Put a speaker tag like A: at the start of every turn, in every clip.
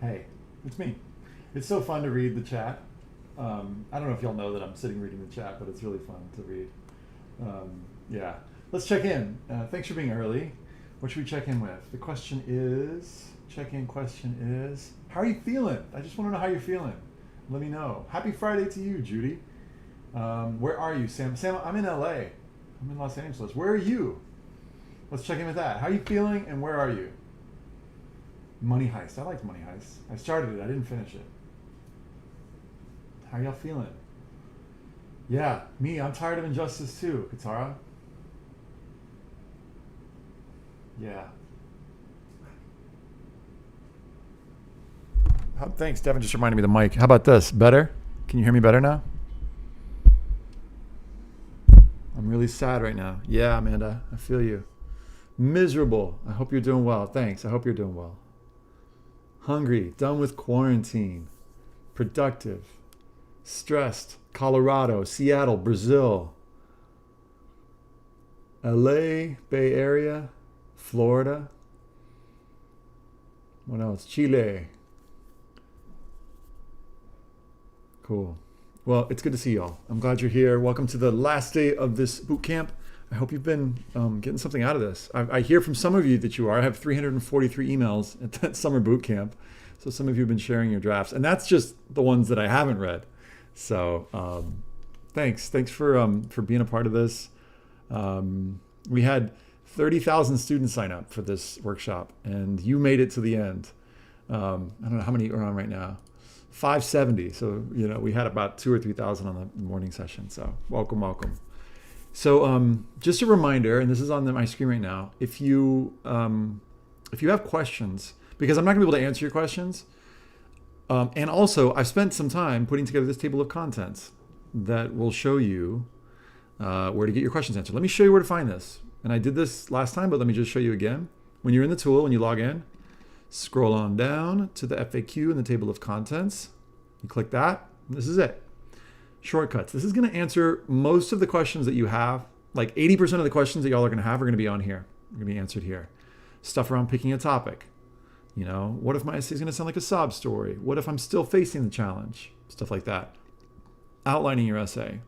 A: Hey, it's me. It's so fun to read the chat. I don't know if y'all know that I'm sitting reading the chat, but it's really fun to read. Yeah. Let's check in. Thanks for being early. What should we check in with? The question is, check-in question is, how are you feeling? I just want to know how you're feeling. Let me know. Happy Friday to you, Judy. Where are you, Sam? Sam, I'm in LA. I'm in Los Angeles. Where are you? Let's check in with that. How are you feeling and where are you? Money Heist. I liked Money Heist. I started it. I didn't finish it. How are y'all feeling? Yeah, me. I'm tired of injustice too, Katara. Yeah. Thanks, Devin. Just reminded me of the mic. How about this? Better? Can you hear me better now? I'm really sad right now. Yeah, Amanda. I feel you. Miserable. I hope you're doing well. Thanks. I hope you're doing well. Hungry. Done with quarantine. Productive. Stressed. Colorado, Seattle, Brazil, LA, Bay Area, Florida. What else? Chile. Cool. Well, it's good to see y'all. I'm glad you're here. Welcome to the last day of this boot camp. I hope you've been getting something out of this. I hear from some of you that you are. I have 343 emails at that summer boot camp. So some of you have been sharing your drafts. And that's just the ones that I haven't read. So thanks for being a part of this. We had 30,000 students sign up for this workshop, and you made it to the end. I don't know how many are on right now. 570. So we had about 2,000 or 3,000 on the morning session. So welcome. So just a reminder, and this is on my screen right now. If you have questions, because I'm not gonna be able to answer your questions. And also, I've spent some time putting together this table of contents that will show you where to get your questions answered. Let me show you where to find this. And I did this last time, but let me just show you again. When you're in the tool, when you log in, scroll on down to the FAQ in the table of contents. You click that. This is it. Shortcuts. This is going to answer most of the questions that you have. Like 80% of the questions that y'all are going to have are going to be on here. They're going to be answered here. Stuff around picking a topic. What if my essay is going to sound like a sob story? What if I'm still facing the challenge? Stuff like that. Outlining your essay.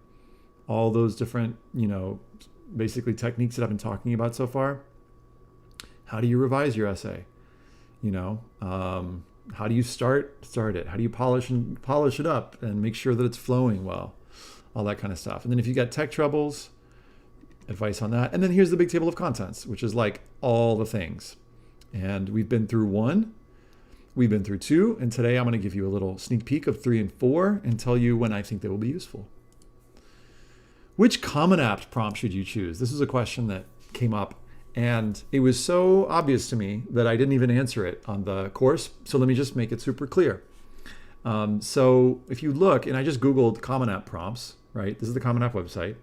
A: All those different, basically techniques that I've been talking about so far. How do you revise your essay? How do you start it? How do you polish it up and make sure that it's flowing well? All that kind of stuff. And then if you got tech troubles, advice on that. And then here's the big table of contents, which is like all the things. And we've been through 1, we've been through 2, and today I'm going to give you a little sneak peek of 3 and 4 and tell you when I think they will be useful. Which Common App prompt should you choose? This is a question that came up, and it was so obvious to me that I didn't even answer it on the course. So let me just make it super clear. So if you look, and I just Googled Common App prompts, right? This is the Common App website.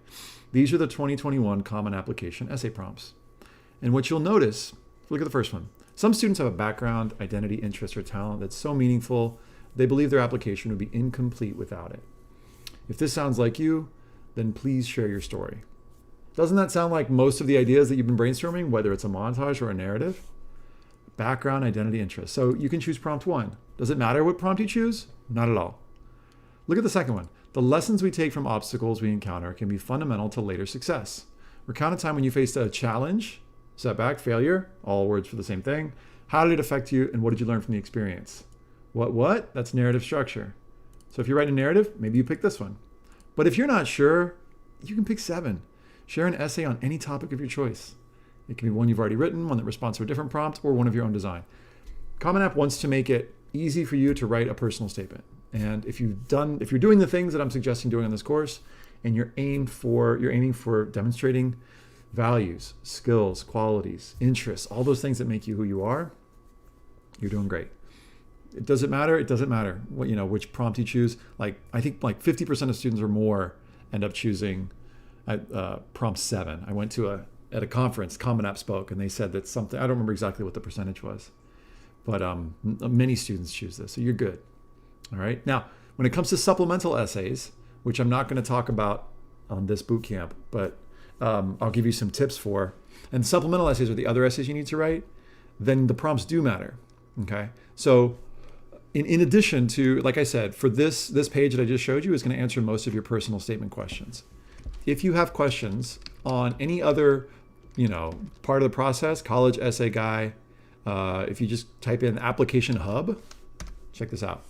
A: These are the 2021 Common Application essay prompts. And what you'll notice, look at the first one. Some students have a background, identity, interest, or talent that's so meaningful, they believe their application would be incomplete without it. If this sounds like you, then please share your story. Doesn't that sound like most of the ideas that you've been brainstorming, whether it's a montage or a narrative? Background, identity, interest. So you can choose prompt 1. Does it matter what prompt you choose? Not at all. Look at the second one. The lessons we take from obstacles we encounter can be fundamental to later success. Recount a time when you faced a challenge, setback, failure, all words for the same thing. How did it affect you and what did you learn from the experience? What? That's narrative structure. So if you write a narrative, maybe you pick this one. But if you're not sure, you can pick 7. Share an essay on any topic of your choice. It can be one you've already written, one that responds to a different prompt, or one of your own design. Common App wants to make it easy for you to write a personal statement. And if you're doing the things that I'm suggesting doing on this course, and you're aiming for demonstrating values, skills, qualities, interests, all those things that make you who you are, you're doing great. Does it matter? It doesn't matter what, which prompt you choose. I think 50% of students or more end up choosing prompt 7. I went to at a conference, Common App spoke, and they said that something, I don't remember exactly what the percentage was, but many students choose this, so you're good. All right. Now, when it comes to supplemental essays, which I'm not going to talk about on this boot camp, but I'll give you some tips for, and supplemental essays are the other essays you need to write, then the prompts do matter. Okay. So in addition to, like I said, for this page that I just showed you is going to answer most of your personal statement questions. If you have questions on any other, part of the process, college essay guy, if you just type in application hub, check this out.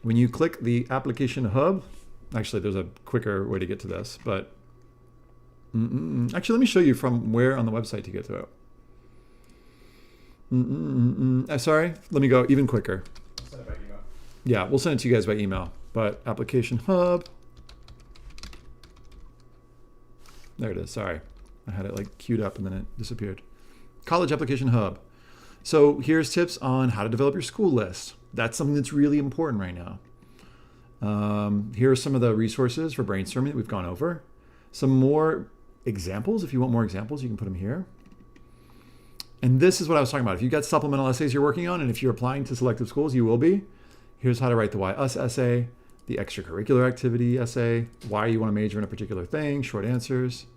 A: When you click the application hub, actually there's a quicker way to get to this, but actually let me show you from where on the website to get to it. Sorry, let me go even quicker.
B: Send it by email.
A: Yeah, we'll send it to you guys by email, but application hub. There it is, sorry. I had it like queued up and then it disappeared. College application hub. So here's tips on how to develop your school list. That's something that's really important right now. Here are some of the resources for brainstorming that we've gone over. Some more examples. If you want more examples, you can put them here. And this is what I was talking about. If you've got supplemental essays you're working on, and if you're applying to selective schools, you will be. Here's how to write the Why Us essay, the extracurricular activity essay, why you want to major in a particular thing, short answers.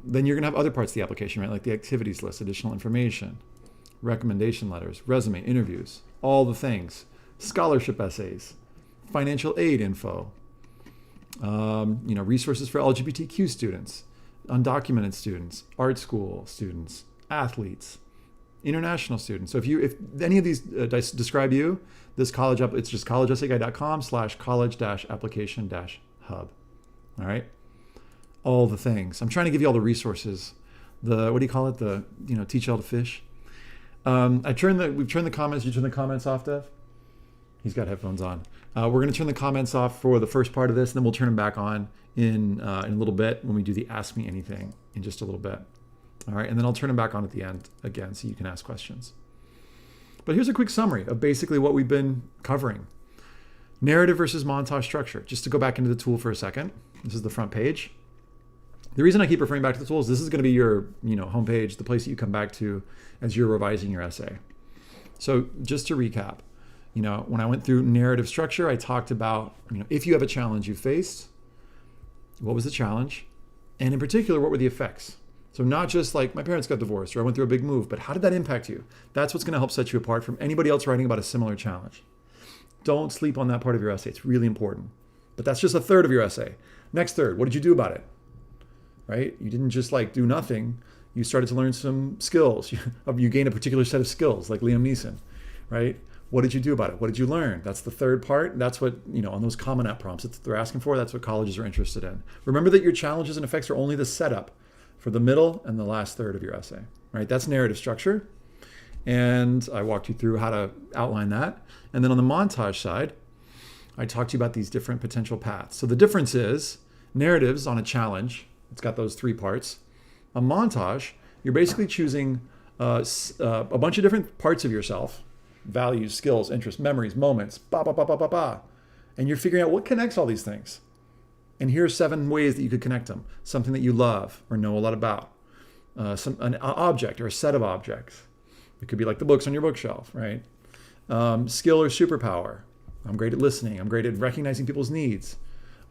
A: Then you're going to have other parts of the application, right? Like the activities list, additional information, recommendation letters, resume, interviews, all the things, scholarship essays, financial aid info, resources for LGBTQ students, undocumented students, art school students, athletes, international students. So if any of these describe you, this college up, it's just collegeessayguy.com/college-application-hub. All right. All the things. I'm trying to give you all the resources. What do you call it? Teach you how to fish. We've turned the comments. You turn the comments off, Dev? He's got headphones on. We're going to turn the comments off for the first part of this, and then we'll turn them back on in a little bit when we do the Ask Me Anything in just a little bit. All right, and then I'll turn them back on at the end again so you can ask questions. But here's a quick summary of basically what we've been covering. Narrative versus montage structure. Just to go back into the tool for a second. This is the front page. The reason I keep referring back to the tool is this is going to be your homepage, the place that you come back to as you're revising your essay. So just to recap, when I went through narrative structure, I talked about, if you have a challenge you faced, what was the challenge? And in particular, what were the effects? So not just like my parents got divorced or I went through a big move, but how did that impact you? That's what's going to help set you apart from anybody else writing about a similar challenge. Don't sleep on that part of your essay. It's really important. But that's just a third of your essay. Next third, what did you do about it? Right? You didn't just do nothing. You started to learn some skills. You gained a particular set of skills like Liam Neeson, right? What did you do about it? What did you learn? That's the third part. That's what, on those Common App prompts that they're asking for, that's what colleges are interested in. Remember that your challenges and effects are only the setup for the middle and the last third of your essay, right? That's narrative structure. And I walked you through how to outline that. And then on the montage side, I talked to you about these different potential paths. So the difference is narratives on a challenge. It's got those three parts. A montage, you're basically choosing a bunch of different parts of yourself, values, skills, interests, memories, moments, and you're figuring out what connects all these things. And here's 7 ways that you could connect them. Something that you love or know a lot about, an object or a set of objects. It could be like the books on your bookshelf, right? Skill or superpower. I'm great at listening. I'm great at recognizing people's needs.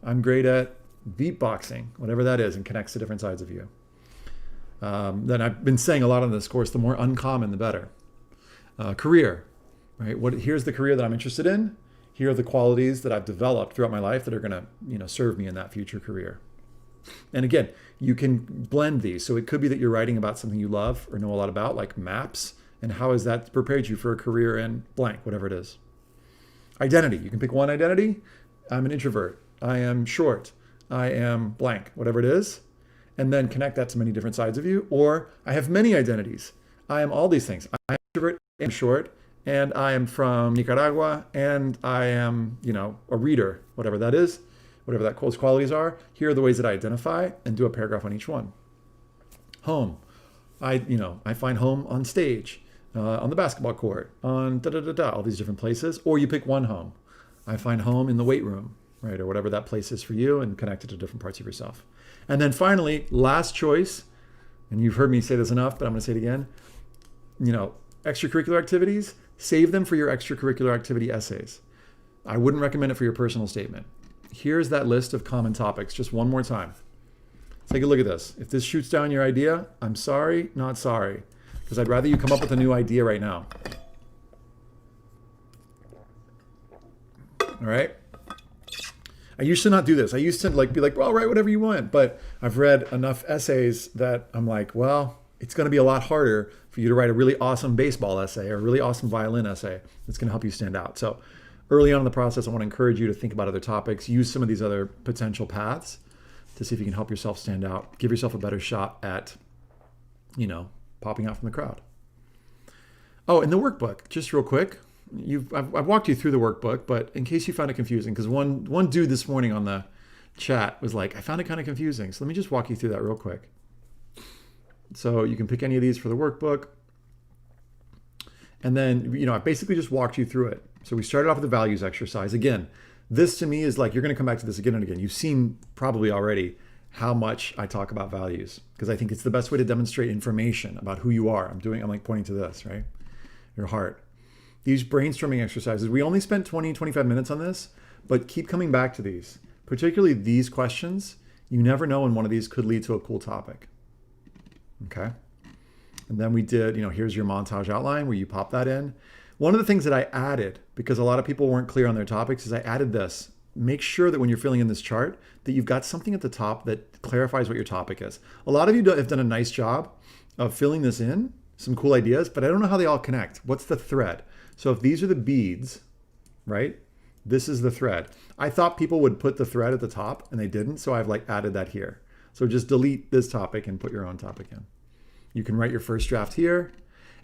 A: I'm great at beatboxing, whatever that is, and connects to different sides of you. Then I've been saying a lot on this course, the more uncommon, the better. Career, right? Here's the career that I'm interested in. Here are the qualities that I've developed throughout my life that are going to, serve me in that future career. And again, you can blend these. So it could be that you're writing about something you love or know a lot about, like maps, and how has that prepared you for a career in blank, whatever it is. Identity, you can pick one identity. I'm an introvert. I am short. I am blank, whatever it is, and then connect that to many different sides of you. Or I have many identities. I am all these things. I am introvert, I'm short, and I am from Nicaragua, and I am, a reader, whatever that is, whatever those qualities are. Here are the ways that I identify, and do a paragraph on each one. Home, I find home on stage, on the basketball court, on all these different places. Or you pick one home. I find home in the weight room, right, or whatever that place is for you, and connect it to different parts of yourself. And then finally, last choice, and you've heard me say this enough, but I'm going to say it again, extracurricular activities, save them for your extracurricular activity essays. I wouldn't recommend it for your personal statement. Here's that list of common topics, just one more time. Take a look at this. If this shoots down your idea, I'm sorry, not sorry, because I'd rather you come up with a new idea right now. All right. I used to not do this. I used to be like, well, write whatever you want. But I've read enough essays that I'm like, well, it's going to be a lot harder for you to write a really awesome baseball essay or a really awesome violin essay that's going to help you stand out. So early on in the process, I want to encourage you to think about other topics, use some of these other potential paths to see if you can help yourself stand out, give yourself a better shot at, popping out from the crowd. Oh, and the workbook, just real quick. I've walked you through the workbook, but in case you found it confusing, because one dude this morning on the chat was like, I found it kind of confusing. So let me just walk you through that real quick. So you can pick any of these for the workbook. And then, I basically just walked you through it. So we started off with the values exercise. Again, this to me is like, you're going to come back to this again and again. You've seen probably already how much I talk about values, because I think it's the best way to demonstrate information about who you are. I'm like pointing to this, right? Your heart. These brainstorming exercises, we only spent 20, 25 minutes on this, but keep coming back to these, particularly these questions. You never know when one of these could lead to a cool topic. Okay. And then we did, here's your montage outline where you pop that in. One of the things that I added, because a lot of people weren't clear on their topics, is I added this. Make sure that when you're filling in this chart, that you've got something at the top that clarifies what your topic is. A lot of you have done a nice job of filling this in, some cool ideas, but I don't know how they all connect. What's the thread? So if these are the beads, right? This is the thread. I thought people would put the thread at the top and they didn't. So I've added that here. So just delete this topic and put your own topic in. You can write your first draft here.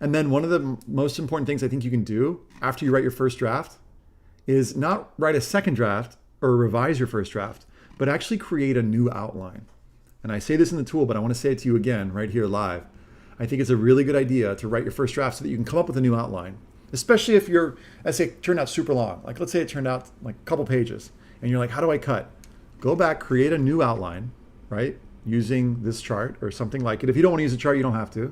A: And then one of the most important things I think you can do after you write your first draft is not write a second draft or revise your first draft, but actually create a new outline. And I say this in the tool, but I want to say it to you again right here live. I think it's a really good idea to write your first draft so that you can come up with a new outline, especially if your essay turned out super long. Like let's say it turned out like a couple pages and you're like, how do I cut? Go back, create a new outline, right? Using this chart or something like it. If you don't want to use a chart, you don't have to.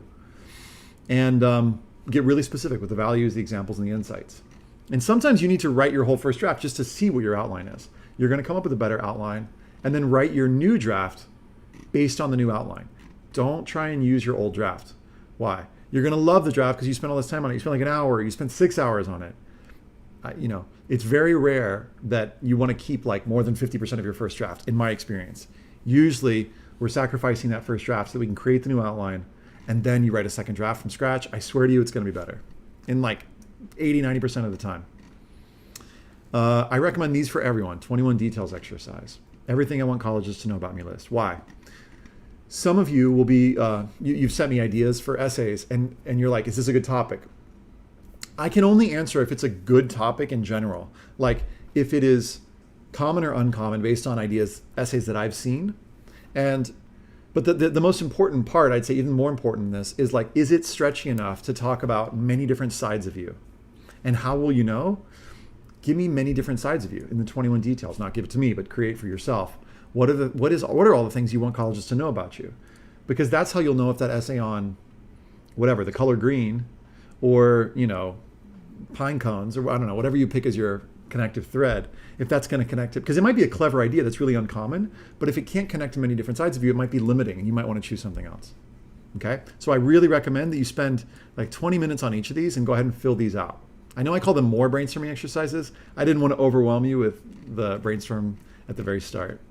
A: And get really specific with the values, the examples, and the insights. And sometimes you need to write your whole first draft just to see what your outline is. You're going to come up with a better outline and then write your new draft based on the new outline. Don't try and use your old draft. Why? You're going to love the draft because you spent all this time on it. You spent like an hour, you spent 6 hours on it. It's very rare that you want to keep like more than 50% of your first draft, in my experience. Usually we're sacrificing that first draft so that we can create the new outline, and then you write a second draft from scratch. I swear to you, it's going to be better in like 80, 90% of the time. I recommend these for everyone. 21 details exercise. Everything I want colleges to know about me list. Why? Some of you will be, you've sent me ideas for essays and you're like, is this a good topic? I can only answer if it's a good topic in general. Like if it is common or uncommon based on essays that I've seen. But the most important part, I'd say even more important than this, is like, is it stretchy enough to talk about many different sides of you? And how will you know? Give me many different sides of you in the 21 details. Not give it to me, but create for yourself. What are all the things you want colleges to know about you? Because that's how you'll know if that essay on whatever, the color green, or pine cones, or I don't know, whatever you pick as your connective thread, if that's going to connect it, because it might be a clever idea that's really uncommon, but if it can't connect to many different sides of you, it might be limiting and you might want to choose something else. Okay, so I really recommend that you spend like 20 minutes on each of these and go ahead and fill these out. I know I call them more brainstorming exercises. I didn't want to overwhelm you with the brainstorm at the very start.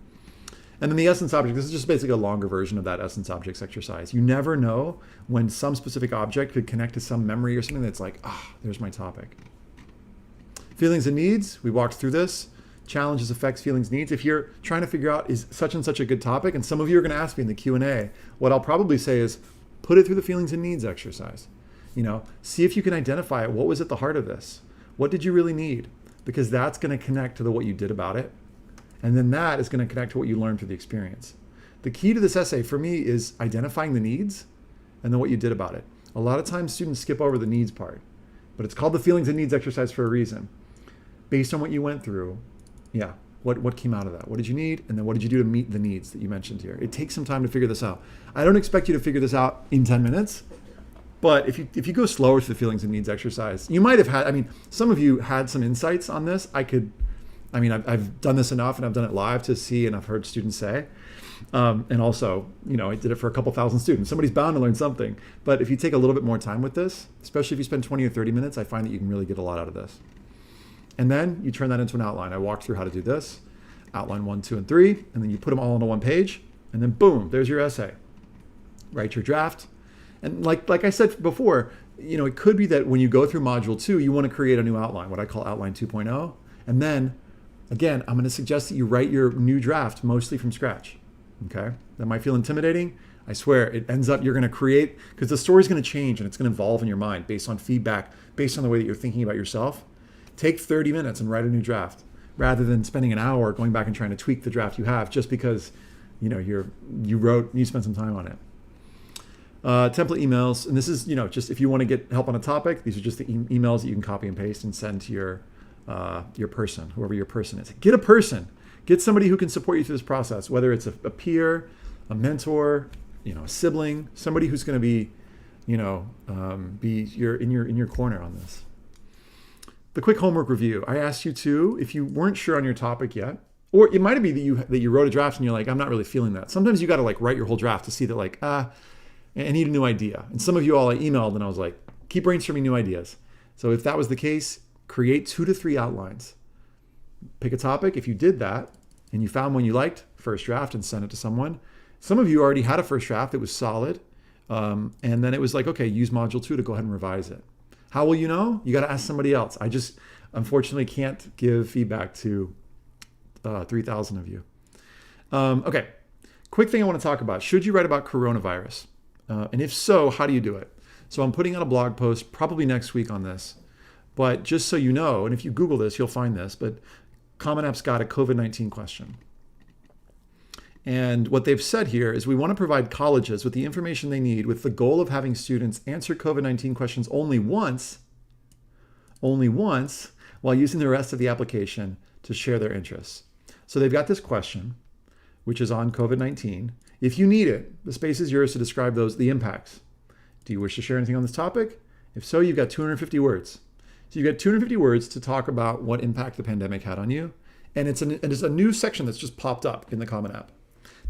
A: And then the essence object, this is just basically a longer version of that essence objects exercise. You never know when some specific object could connect to some memory or something that's like, there's my topic. Feelings and needs, we walked through this. Challenges, effects, feelings, needs. If you're trying to figure out is such and such a good topic, and some of you are going to ask me in the Q&A, what I'll probably say is put it through the feelings and needs exercise. See if you can identify it. What was at the heart of this? What did you really need? Because that's going to connect to what you did about it. And then that is going to connect to what you learned through the experience. The key to this essay for me is identifying the needs and then what you did about it. A lot of times students skip over the needs part, but it's called the feelings and needs exercise for a reason. Based on what you went through, what came out of that? What did you need? And then what did you do to meet the needs that you mentioned here? It takes some time to figure this out. I don't expect you to figure this out in 10 minutes, but if you go slower to the feelings and needs exercise, you might have had, some of you had some insights on this. I've done this enough and I've done it live to see, and I've heard students say, and also, I did it for a couple thousand students. Somebody's bound to learn something. But if you take a little bit more time with this, especially if you spend 20 or 30 minutes, I find that you can really get a lot out of this. And then you turn that into an outline. I walked through how to do this, outline 1, 2, and 3, and then you put them all onto one page, and then boom, there's your essay. Write your draft. And like I said before, it could be that when you go through module 2, you want to create a new outline, what I call outline 2.0. And then, again, I'm going to suggest that you write your new draft mostly from scratch. Okay? That might feel intimidating. I swear, it ends up you're going to create, because the story's going to change and it's going to evolve in your mind based on feedback, based on the way that you're thinking about yourself. Take 30 minutes and write a new draft rather than spending an hour going back and trying to tweak the draft you have just because you spent some time on it. Template emails, and this is just if you want to get help on a topic, these are just the emails that you can copy and paste and send to your person, whoever your person is. Get a person, get somebody who can support you through this process, whether it's a peer, a mentor, a sibling, somebody who's going to be in your corner on this. The quick homework review. I asked you to, if you weren't sure on your topic yet, or it might be that you wrote a draft and you're like, I'm not really feeling that. Sometimes you got to write your whole draft to see that I need a new idea. And some of you all I emailed and I was like, keep brainstorming new ideas. So if that was the case, create 2 to 3 outlines. Pick a topic. If you did that and you found one you liked, first draft, and send it to someone. Some of you already had a first draft that was solid. And then it was like, okay, use module 2 to go ahead and revise it. How will you know? You got to ask somebody else. I just unfortunately can't give feedback to 3,000 of you. Okay, quick thing I want to talk about. Should you write about coronavirus? And if so, how do you do it? So I'm putting out a blog post probably next week on this. But just so you know, and if you Google this, you'll find this, but Common App's got a COVID-19 question. And what they've said here is we want to provide colleges with the information they need with the goal of having students answer COVID-19 questions only once, while using the rest of the application to share their interests. So they've got this question, which is on COVID-19. If you need it, the space is yours to describe the impacts. Do you wish to share anything on this topic? If so, you've got 250 words. So you've got 250 words to talk about what impact the pandemic had on you. And it's a new section that's just popped up in the Common App.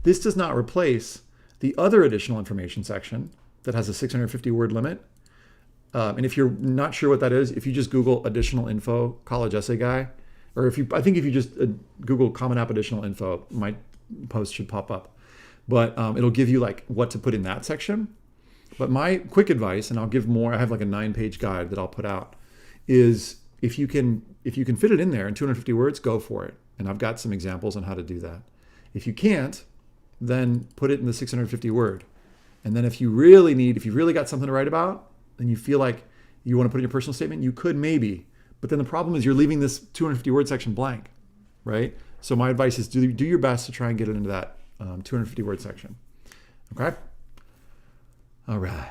A: This does not replace the other additional information section that has a 650 word limit. And if you're not sure what that is, if you just Google additional info, college essay guy, or if you just Google Common App additional info, my post should pop up. But it'll give you what to put in that section. But my quick advice, and I'll give more, I have a 9-page guide that I'll put out, is if you can fit it in there in 250 words, go for it. And I've got some examples on how to do that. If you can't, then put it in the 650 word. And then if you really got something to write about, and you feel like you want to put in your personal statement, you could maybe. But then the problem is you're leaving this 250 word section blank, right? So my advice is do your best to try and get it into that 250 word section. Okay? All right.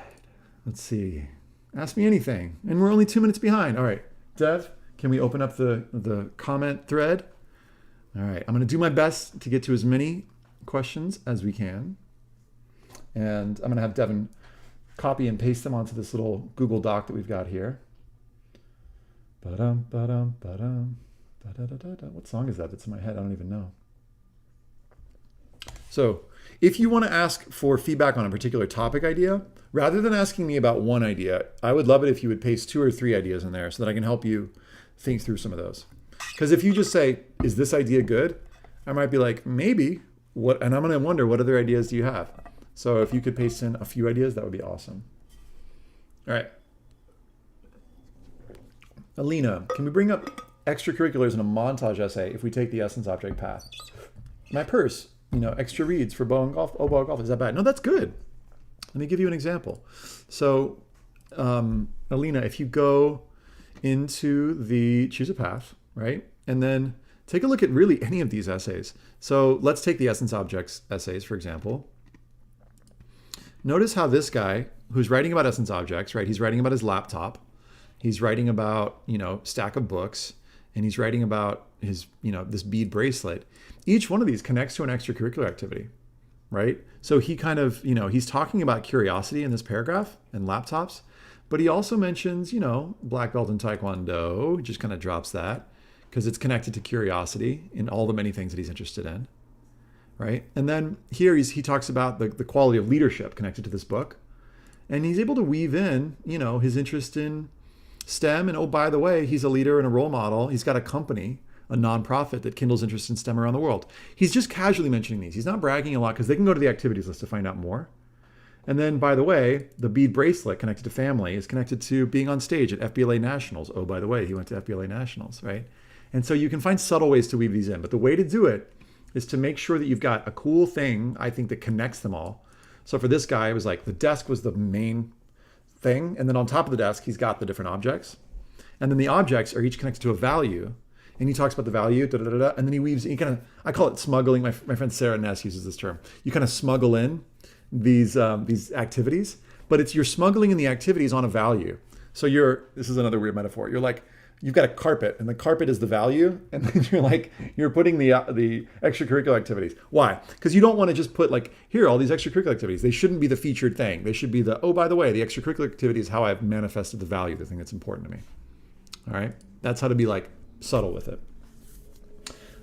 A: Let's see. Ask me anything. And we're only 2 minutes behind. All right. Dev, can we open up the comment thread? All right. I'm going to do my best to get to as many questions as we can. And I'm going to have Devin copy and paste them onto this little Google Doc that we've got here. What song is that? It's in my head. I don't even know. So if you want to ask for feedback on a particular topic idea, rather than asking me about one idea, I would love it if you would paste 2 or 3 ideas in there so that I can help you think through some of those. Because if you just say, is this idea good? I might be like, maybe. And I'm going to wonder, what other ideas do you have? So if you could paste in a few ideas, that would be awesome. All right. Alina, can we bring up extracurriculars in a montage essay if we take the essence object path? My purse, extra reads for bow and golf. Oh, bow and golf, is that bad? No, that's good. Let me give you an example. So, Alina, if you go into choose a path, right? And then take a look at really any of these essays. So let's take the essence objects essays, for example. Notice how this guy, who's writing about essence objects, right? He's writing about his laptop. He's writing about, stack of books, and he's writing about his, this bead bracelet. Each one of these connects to an extracurricular activity, right? So he kind of, he's talking about curiosity in this paragraph and laptops, but he also mentions, black belt in Taekwondo, just kind of drops that because it's connected to curiosity in all the many things that he's interested in, right? And then here he talks about the quality of leadership connected to this book. And he's able to weave in, his interest in STEM, and oh, by the way, he's a leader and a role model. He's got a company, a nonprofit that kindles interest in STEM around the world. He's just casually mentioning these. He's not bragging a lot because they can go to the activities list to find out more. And then, by the way, the bead bracelet connected to family is connected to being on stage at FBLA Nationals. Oh, by the way, he went to FBLA Nationals, right? And so you can find subtle ways to weave these in. But the way to do it is to make sure that you've got a cool thing, I think, that connects them all. So for this guy, it was like the desk was the main thing. And then on top of the desk, he's got the different objects. And then the objects are each connected to a value. And he talks about the value, and then he weaves, I call it smuggling. My friend Sarah Ness uses this term. You kind of smuggle in these activities, but you're smuggling in the activities on a value. So this is another weird metaphor. You're like, you've got a carpet, and the carpet is the value, and then you're putting the extracurricular activities. Why? Because you don't want to just put like, here, all these extracurricular activities. They shouldn't be the featured thing. They should be oh, by the way, the extracurricular activity is how I've manifested the value, the thing that's important to me. All right? That's how to be like subtle with it.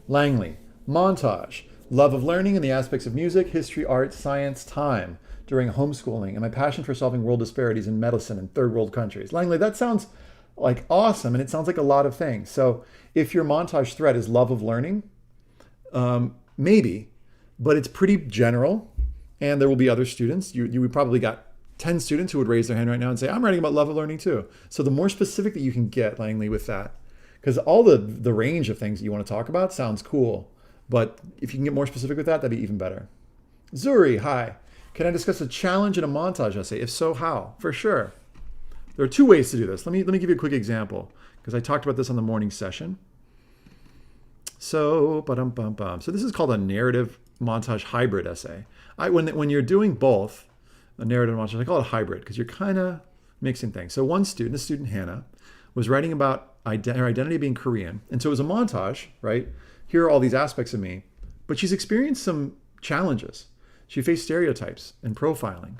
A: Langley, montage. Love of learning and the aspects of music, history, art, science, time during homeschooling, and my passion for solving world disparities in medicine in third world countries. Langley, that sounds like awesome, and it sounds like a lot of things. So if your montage thread is love of learning, maybe, but it's pretty general, and there will be other students. You probably got 10 students who would raise their hand right now and say, I'm writing about love of learning too. So the more specific that you can get, Langley, with that, because all the range of things that you want to talk about sounds cool. But if you can get more specific with that, that'd be even better. Zuri, hi. Can I discuss a challenge in a montage essay? If so, how? For sure. There are two ways to do this. Let me give you a quick example, because I talked about this on the morning session. So, so this is called a narrative montage hybrid essay. When you're doing both, a narrative montage, I call it hybrid, because you're kind of mixing things. So one student, Hannah, was writing about her identity being Korean. And so it was a montage, right? Here are all these aspects of me, but she's experienced some challenges. She faced stereotypes and profiling,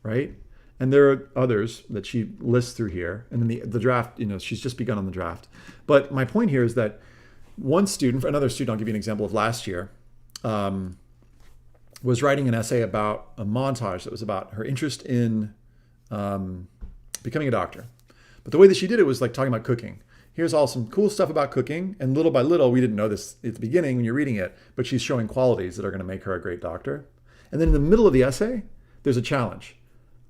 A: right? And there are others that she lists through here. And then the draft, she's just begun on the draft. But my point here is that another student, I'll give you an example of last year, was writing an essay about a montage that was about her interest in becoming a doctor. But the way that she did it was like talking about cooking. Here's all some cool stuff about cooking. And little by little, we didn't know this at the beginning when you're reading it, but she's showing qualities that are going to make her a great doctor. And then in the middle of the essay, there's a challenge.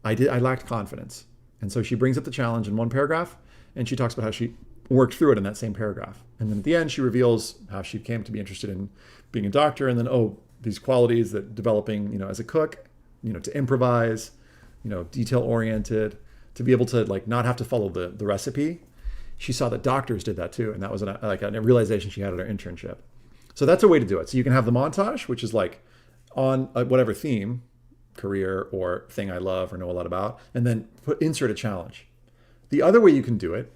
A: I lacked confidence. And so she brings up the challenge in one paragraph, and she talks about how she worked through it in that same paragraph. And then at the end, she reveals how she came to be interested in being a doctor. And then, these qualities that developing, as a cook, to improvise, detail-oriented, to be able to not have to follow the recipe. She saw that doctors did that too. And that was a realization she had at her internship. So that's a way to do it. So you can have the montage, which is like on whatever theme, career or thing I love or know a lot about, and then insert a challenge. The other way you can do it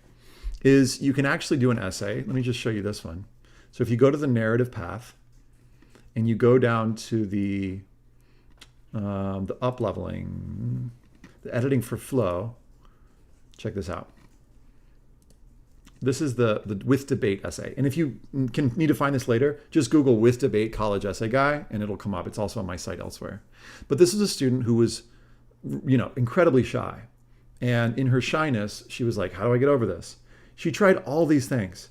A: is you can actually do an essay. Let me just show you this one. So if you go to the narrative path and you go down to the upleveling, the editing for flow, check this out. This is the with debate essay. And if you need to find this later, just Google with debate college essay guy and it'll come up. It's also on my site elsewhere. But this is a student who was, incredibly shy. And in her shyness, she was like, how do I get over this? She tried all these things.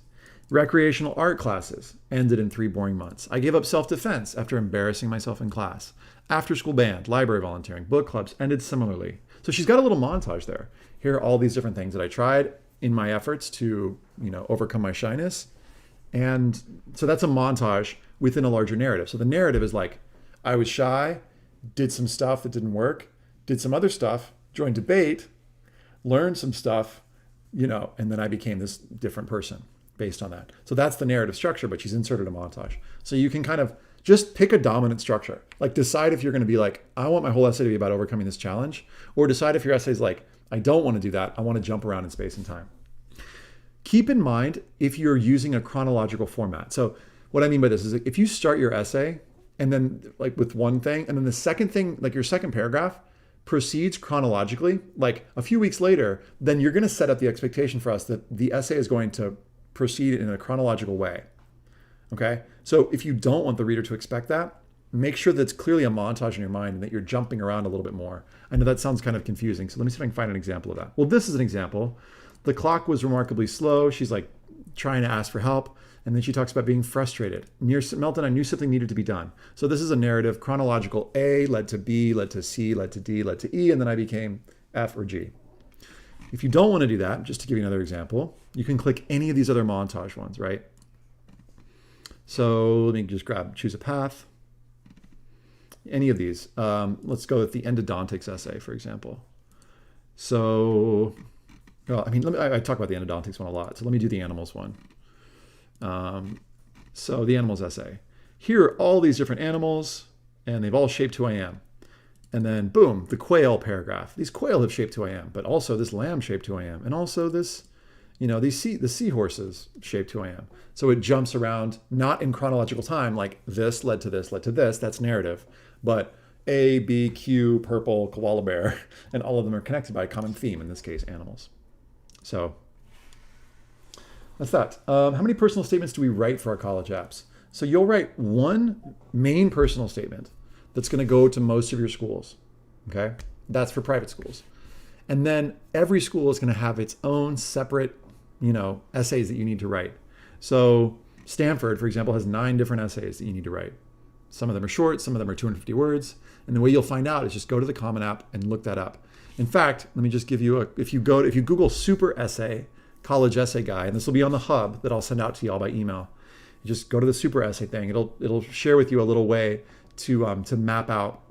A: Recreational art classes ended in 3 boring months. I gave up self-defense after embarrassing myself in class. After school band, library volunteering, book clubs ended similarly. So she's got a little montage there. Here are all these different things that I tried in my efforts to, overcome my shyness. And so that's a montage within a larger narrative. So the narrative is like, I was shy, did some stuff that didn't work, did some other stuff, joined debate, learned some stuff, and then I became this different person based on that. So that's the narrative structure, but she's inserted a montage. So you can kind of just pick a dominant structure. Like decide if you're going to be like, I want my whole essay to be about overcoming this challenge, or decide if your essay is like, I don't want to do that. I want to jump around in space and time. Keep in mind if you're using a chronological format. So what I mean by this is if you start your essay and then like with one thing, and then the second thing, like your second paragraph proceeds chronologically, like a few weeks later, then you're going to set up the expectation for us that the essay is going to proceed in a chronological way. Okay? So if you don't want the reader to expect that, make sure that it's clearly a montage in your mind and that you're jumping around a little bit more. I know that sounds kind of confusing, so let me see if I can find an example of that. Well, this is an example. The clock was remarkably slow. She's like trying to ask for help. And then she talks about being frustrated. Near meltdown, I knew something needed to be done. So this is a narrative, chronological. A led to B, led to C, led to D, led to E, and then I became F or G. If you don't want to do that, just to give you another example, you can click any of these other montage ones, right? So let me just choose a path. Any of these. Let's go with the endodontics essay, for example. So, well, I mean, I talk about the endodontics one a lot. So let me do the animals one. So the animals essay. Here are all these different animals, and they've all shaped who I am. And then, boom, the quail paragraph. These quail have shaped who I am, but also this lamb shaped who I am, and also this, the seahorses shaped who I am. So it jumps around, not in chronological time, like this led to this, led to this. That's narrative, but A, B, Q, purple, koala bear, and all of them are connected by a common theme. In this case, animals. So. That's that. How many personal statements do we write for our college apps? So you'll write one main personal statement that's going to go to most of your schools. Okay? That's for private schools. And then every school is going to have its own separate, essays that you need to write. So Stanford, for example, has 9 different essays that you need to write. Some of them are short, some of them are 250 words. And the way you'll find out is just go to the Common App and look that up. In fact, let me just give you if you Google super essay, college essay guy, and this will be on the hub that I'll send out to y'all by email. You just go to the super essay thing. It'll share with you a little way to map out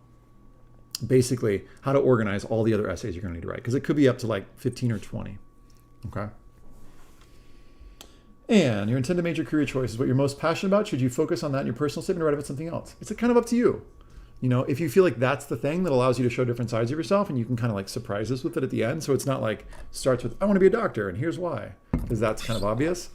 A: basically how to organize all the other essays you're going to need to write, because it could be up to like 15 or 20. Okay. And your intended major career choice is what you're most passionate about. Should you focus on that in your personal statement or write about something else? It's kind of up to you. If you feel like that's the thing that allows you to show different sides of yourself, and you can kind of like surprise us with it at the end. So it's not like starts with, I want to be a doctor and here's why, because that's kind of obvious.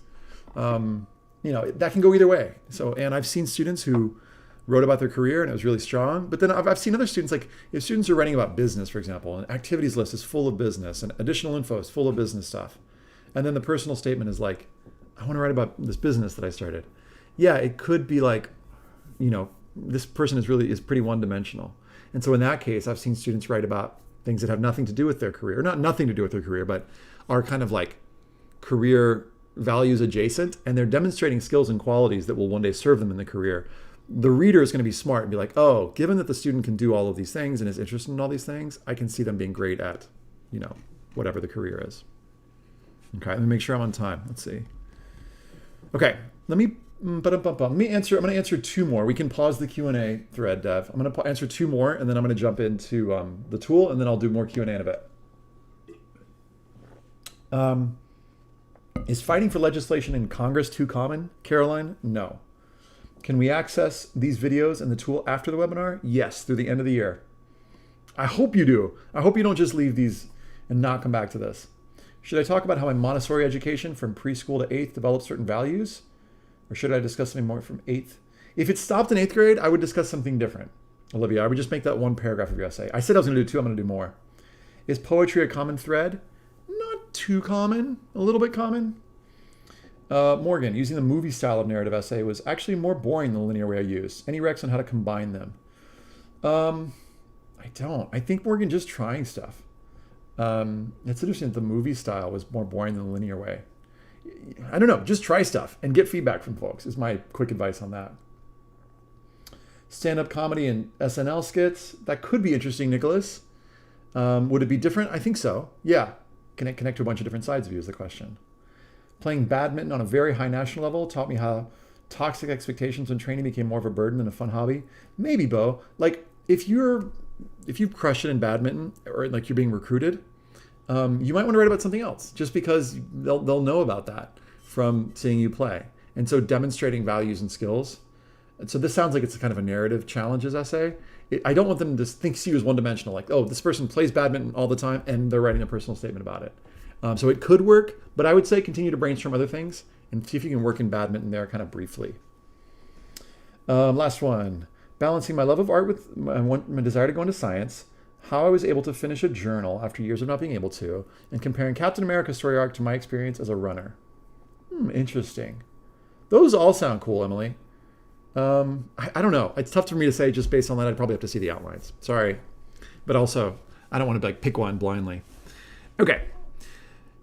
A: That can go either way. So, and I've seen students who wrote about their career and it was really strong, but then I've seen other students, like if students are writing about business, for example, and activities list is full of business and additional info is full of business stuff. And then the personal statement is like, I want to write about this business that I started. Yeah, it could be like, this person is pretty one-dimensional. And so in that case, I've seen students write about things that have nothing to do with their career, not nothing to do with their career, but are kind of like career values adjacent, and they're demonstrating skills and qualities that will one day serve them in the career. The reader is going to be smart and be like, oh, given that the student can do all of these things and is interested in all these things, I can see them being great at, whatever the career is. Okay, let me make sure I'm on time. Let's see. Okay, let me answer. I'm going to answer 2 more. We can pause the Q&A thread, Dev. I'm going to answer 2 more, and then I'm going to jump into the tool, and then I'll do more Q&A in a bit. Is fighting for legislation in Congress too common, Caroline? No. Can we access these videos and the tool after the webinar? Yes, through the end of the year. I hope you do. I hope you don't just leave these and not come back to this. Should I talk about how my Montessori education from preschool to 8th developed certain values? Or should I discuss something more from 8th? If it stopped in 8th grade, I would discuss something different. Olivia, I would just make that 1 paragraph of your essay. I said I was going to do 2, I'm going to do more. Is poetry a common thread? Not too common, a little bit common. Morgan, using the movie style of narrative essay was actually more boring than the linear way I used. Any recs on how to combine them? I don't. I think Morgan just trying stuff. It's interesting that the movie style was more boring than the linear way. I don't know. Just try stuff and get feedback from folks is my quick advice on that. Stand-up comedy and SNL skits. That could be interesting, Nicholas. Would it be different? I think so. Yeah. Can it connect to a bunch of different sides of you is the question. Playing badminton on a very high national level taught me how toxic expectations when training became more of a burden than a fun hobby. Maybe, Bo. Like if you crush it in badminton or like you're being recruited, you might want to write about something else just because they'll know about that from seeing you play. And so demonstrating values and skills. And so this sounds like it's kind of a narrative challenges essay. I don't want them to see you as one-dimensional, like, oh, this person plays badminton all the time and they're writing a personal statement about it. So it could work, but I would say continue to brainstorm other things and see if you can work in badminton there kind of briefly. Last one. Balancing my love of art with my desire to go into science, how I was able to finish a journal after years of not being able to, and comparing Captain America's story arc to my experience as a runner. Interesting. Those all sound cool, Emily. I don't know. It's tough for me to say just based on that. I'd probably have to see the outlines. Sorry. But also, I don't want to like pick one blindly. Okay.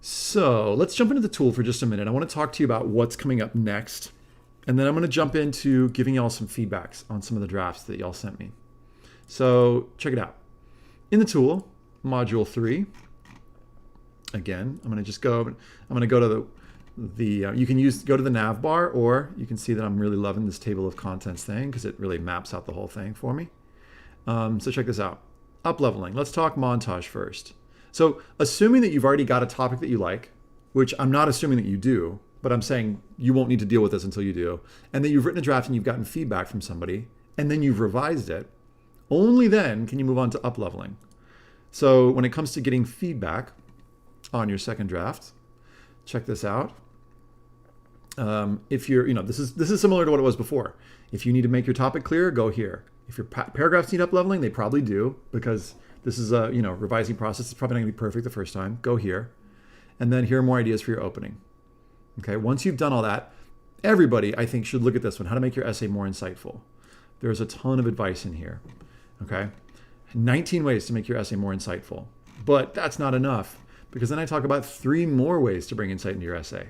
A: So let's jump into the tool for just a minute. I want to talk to you about what's coming up next. And then I'm going to jump into giving y'all some feedbacks on some of the drafts that y'all sent me. So check it out. In the tool, module 3, again, I'm going to go to you can go to the nav bar, or you can see that I'm really loving this table of contents thing because it really maps out the whole thing for me. So check this out. Upleveling. Let's talk montage first. So assuming that you've already got a topic that you like, which I'm not assuming that you do, but I'm saying you won't need to deal with this until you do, and that you've written a draft and you've gotten feedback from somebody, and then you've revised it, only then can you move on to upleveling. So when it comes to getting feedback on your second draft, check this out. If you're, this is similar to what it was before. If you need to make your topic clearer, go here. If your paragraphs need upleveling, they probably do, because this is a revising process. It's probably not gonna be perfect the first time. Go here. And then here are more ideas for your opening. Okay, once you've done all that, everybody, I think, should look at this one, how to make your essay more insightful. There's a ton of advice in here, okay? 19 ways to make your essay more insightful. But that's not enough, because then I talk about 3 more ways to bring insight into your essay.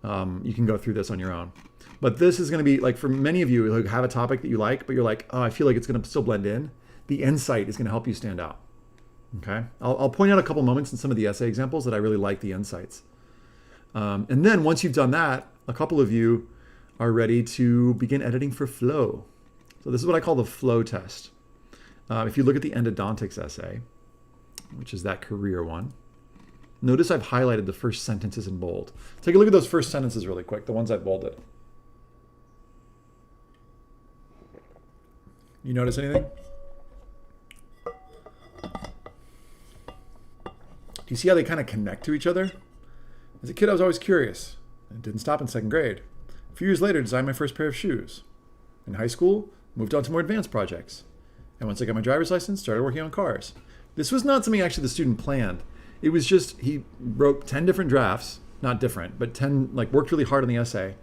A: You can go through this on your own. But this is gonna be, like, for many of you who have a topic that you like, but you're like, oh, I feel like it's gonna still blend in, the insight is gonna help you stand out, okay? I'll point out a couple moments in some of the essay examples that I really like the insights. And then once you've done that, a couple of you are ready to begin editing for flow. So this is what I call the flow test. If you look at the endodontics essay, which is that career one, notice I've highlighted the first sentences in bold. Take a look at those first sentences really quick, the ones I've bolded. You notice anything? Do you see how they kind of connect to each other? As a kid, I was always curious. It didn't stop in 2nd grade. A few years later, designed my first pair of shoes. In high school, moved on to more advanced projects. And once I got my driver's license, started working on cars. This was not something actually the student planned. It was just, he wrote 10 different drafts, not different, but 10, worked really hard on the essay.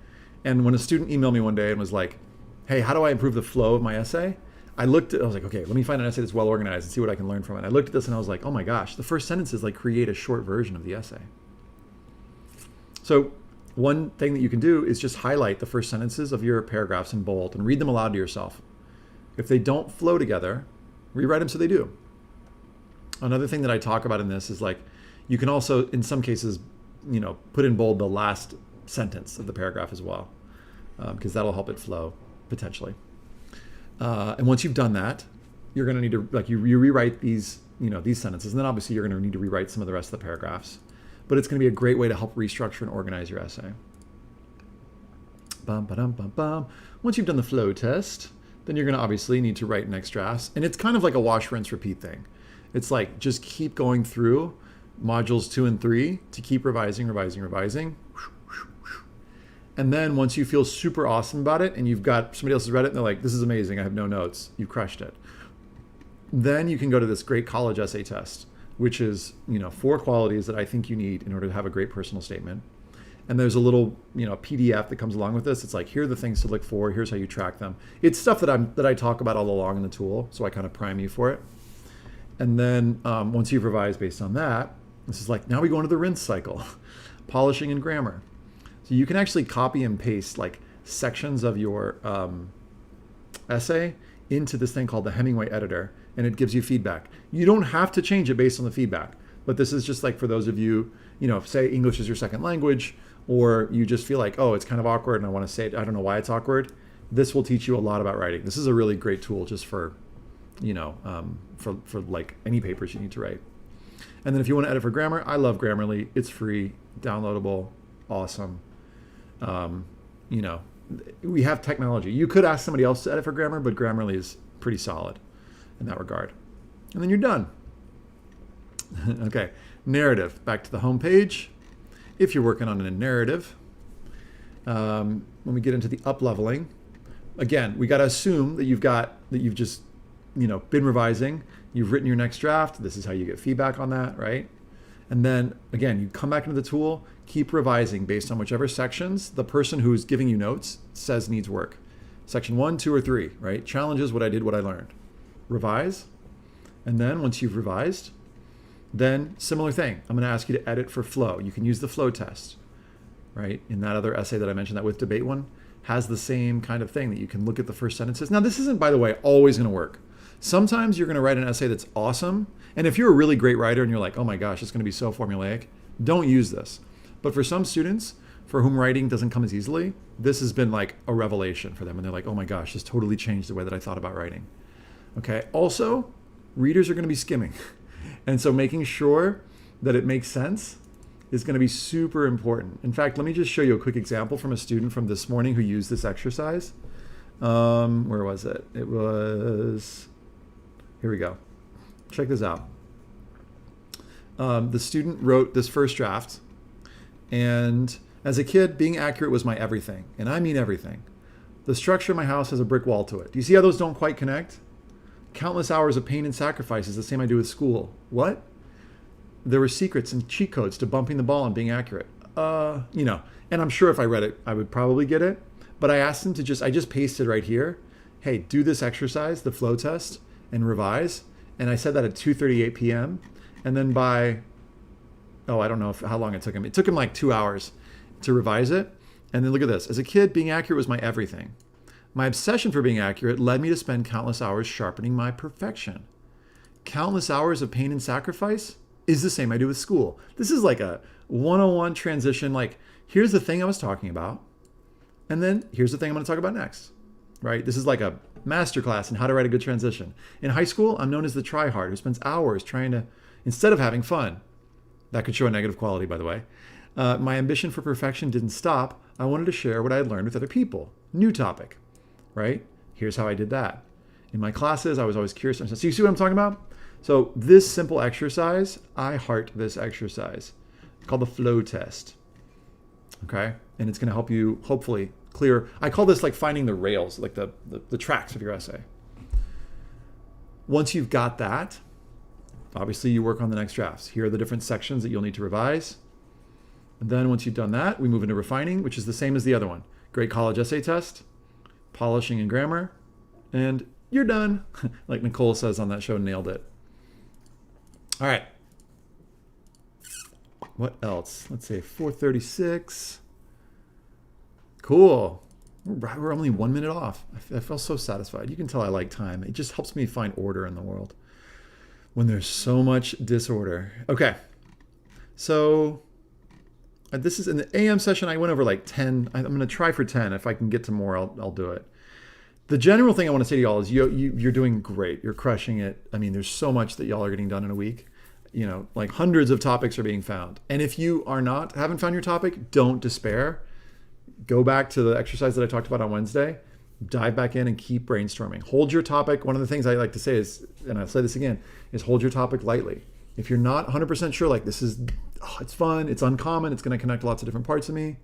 A: And when a student emailed me one day and was like, hey, how do I improve the flow of my essay? I was like, okay, let me find an essay that's well organized and see what I can learn from it. And I looked at this and I was like, oh my gosh, the first sentences create a short version of the essay. So one thing that you can do is just highlight the first sentences of your paragraphs in bold and read them aloud to yourself. If they don't flow together, rewrite them so they do. Another thing that I talk about in this is you can also, in some cases, put in bold the last sentence of the paragraph as well, because that'll help it flow potentially. And once you've done that, you're going to need to, you rewrite these, these sentences, and then obviously you're going to need to rewrite some of the rest of the paragraphs. But it's going to be a great way to help restructure and organize your essay. Bum, ba-dum, bum, bum. Once you've done the flow test, then you're going to obviously need to write next drafts. And it's kind of like a wash, rinse, repeat thing. It's just keep going through modules 2 and 3 to keep revising. And then once you feel super awesome about it and you've got somebody else has read it and they're like, this is amazing, I have no notes, you've crushed it. Then you can go to this great college essay test, which is 4 qualities that I think you need in order to have a great personal statement. And there's a little PDF that comes along with this. It's here are the things to look for. Here's how you track them. It's stuff that I talk about all along in the tool, so I kind of prime you for it. And then once you've revised based on that, this is now we go into the rinse cycle, polishing and grammar. So you can actually copy and paste sections of your essay into this thing called the Hemingway editor, and it gives you feedback. You don't have to change it based on the feedback, but this is just for those of you, say English is your second language, or you just feel oh, it's kind of awkward and I want to say it, I don't know why it's awkward. This will teach you a lot about writing. This is a really great tool just for, for any papers you need to write. And then if you want to edit for grammar, I love Grammarly. It's free, downloadable, awesome. We have technology. You could ask somebody else to edit for grammar, but Grammarly is pretty solid in that regard. And then you're done. Okay, narrative. Back to the home page. If you're working on a narrative, when we get into the up-leveling, again, we got to assume that you've just been revising. You've written your next draft. This is how you get feedback on that, right? And then again, you come back into the tool, keep revising based on whichever sections the person who's giving you notes says needs work. Section 1, 2, or 3, right? Challenges what I did, what I learned. Revise. And then once you've revised, Then similar thing. I'm going to ask you to edit for flow. You can use the flow test, right? In that other essay that I mentioned, that with debate one, has the same kind of thing that you can look at the first sentences. Now, this isn't, by the way, always going to work. Sometimes you're going to write an essay that's awesome. And if you're a really great writer and you're like, oh my gosh, it's going to be so formulaic, don't use this. But for some students for whom writing doesn't come as easily, this has been like a revelation for them. And they're like, oh my gosh, this totally changed the way that I thought about writing. Okay. Also, readers are going to be skimming. And so making sure that it makes sense is going to be super important. In fact, let me just show you a quick example from a student from this morning who used this exercise. Where was it? It was, here we go. Check this out. The student wrote this first draft, and as a kid, being accurate was my everything. And I mean everything. The structure of my house has a brick wall to it. Do you see how those don't quite connect? Countless hours of pain and sacrifice is the same I do with school. What? There were secrets and cheat codes to bumping the ball and being accurate. And I'm sure if I read it, I would probably get it. But I asked him to I just pasted right here, hey, do this exercise, the flow test, and revise. And I said that at 2:38 p.m. And then by, I don't know how long it took him. It took him like 2 hours to revise it. And then look at this. As a kid, being accurate was my everything. My obsession for being accurate led me to spend countless hours sharpening my perfection. Countless hours of pain and sacrifice is the same I do with school. This is like a 101 transition. Like, here's the thing I was talking about. And then here's the thing I'm going to talk about next, right? This is like a masterclass in how to write a good transition. In high school, I'm known as the tryhard who spends hours trying to, instead of having fun. That could show a negative quality, by the way. My ambition for perfection didn't stop. I wanted to share what I had learned with other people. New topic, right? Here's how I did that. In my classes, I was always curious. So you see what I'm talking about? So this simple exercise, I heart this exercise. It's called the flow test. Okay? And it's going to help you hopefully clear. I call this like finding the rails, like the tracks of your essay. Once you've got that, obviously you work on the next drafts. Here are the different sections that you'll need to revise. And then once you've done that, we move into refining, which is the same as the other one. Great college essay test, polishing and grammar, and you're done. Like Nicole says on that show, nailed it. All right. What else? Let's say 4:36. Cool. We're only 1 minute off. I felt so satisfied. You can tell I like time. It just helps me find order in the world when there's so much disorder. Okay. So this is in the AM session. I went over like 10. I'm going to try for 10. If I can get to more, I'll do it. The general thing I want to say to y'all is you're doing great. You're crushing it. I mean, there's so much that y'all are getting done in a week. Like hundreds of topics are being found. And if you haven't found your topic, don't despair. Go back to the exercise that I talked about on Wednesday. Dive back in and keep brainstorming. Hold your topic. One of the things I like to say is, and I'll say this again, is hold your topic lightly. If you're not 100% sure, like this is, it's fun, it's uncommon, it's going to connect lots of different parts of me,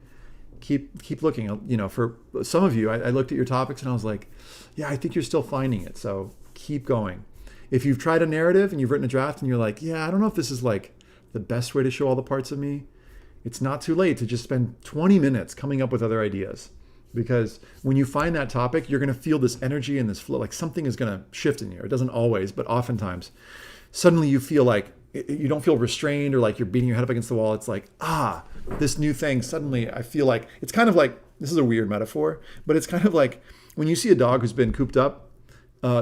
A: keep looking. For some of you, I looked at your topics and I was like, yeah, I think you're still finding it. So keep going. If you've tried a narrative and you've written a draft and you're like, yeah, I don't know if this is like the best way to show all the parts of me, it's not too late to just spend 20 minutes coming up with other ideas. Because when you find that topic, you're going to feel this energy and this flow, like something is going to shift in you. It doesn't always, but oftentimes. Suddenly you feel like you don't feel restrained or like you're beating your head up against the wall. It's like, this new thing, suddenly I feel like, it's kind of like, this is a weird metaphor, but it's kind of like when you see a dog who's been cooped up,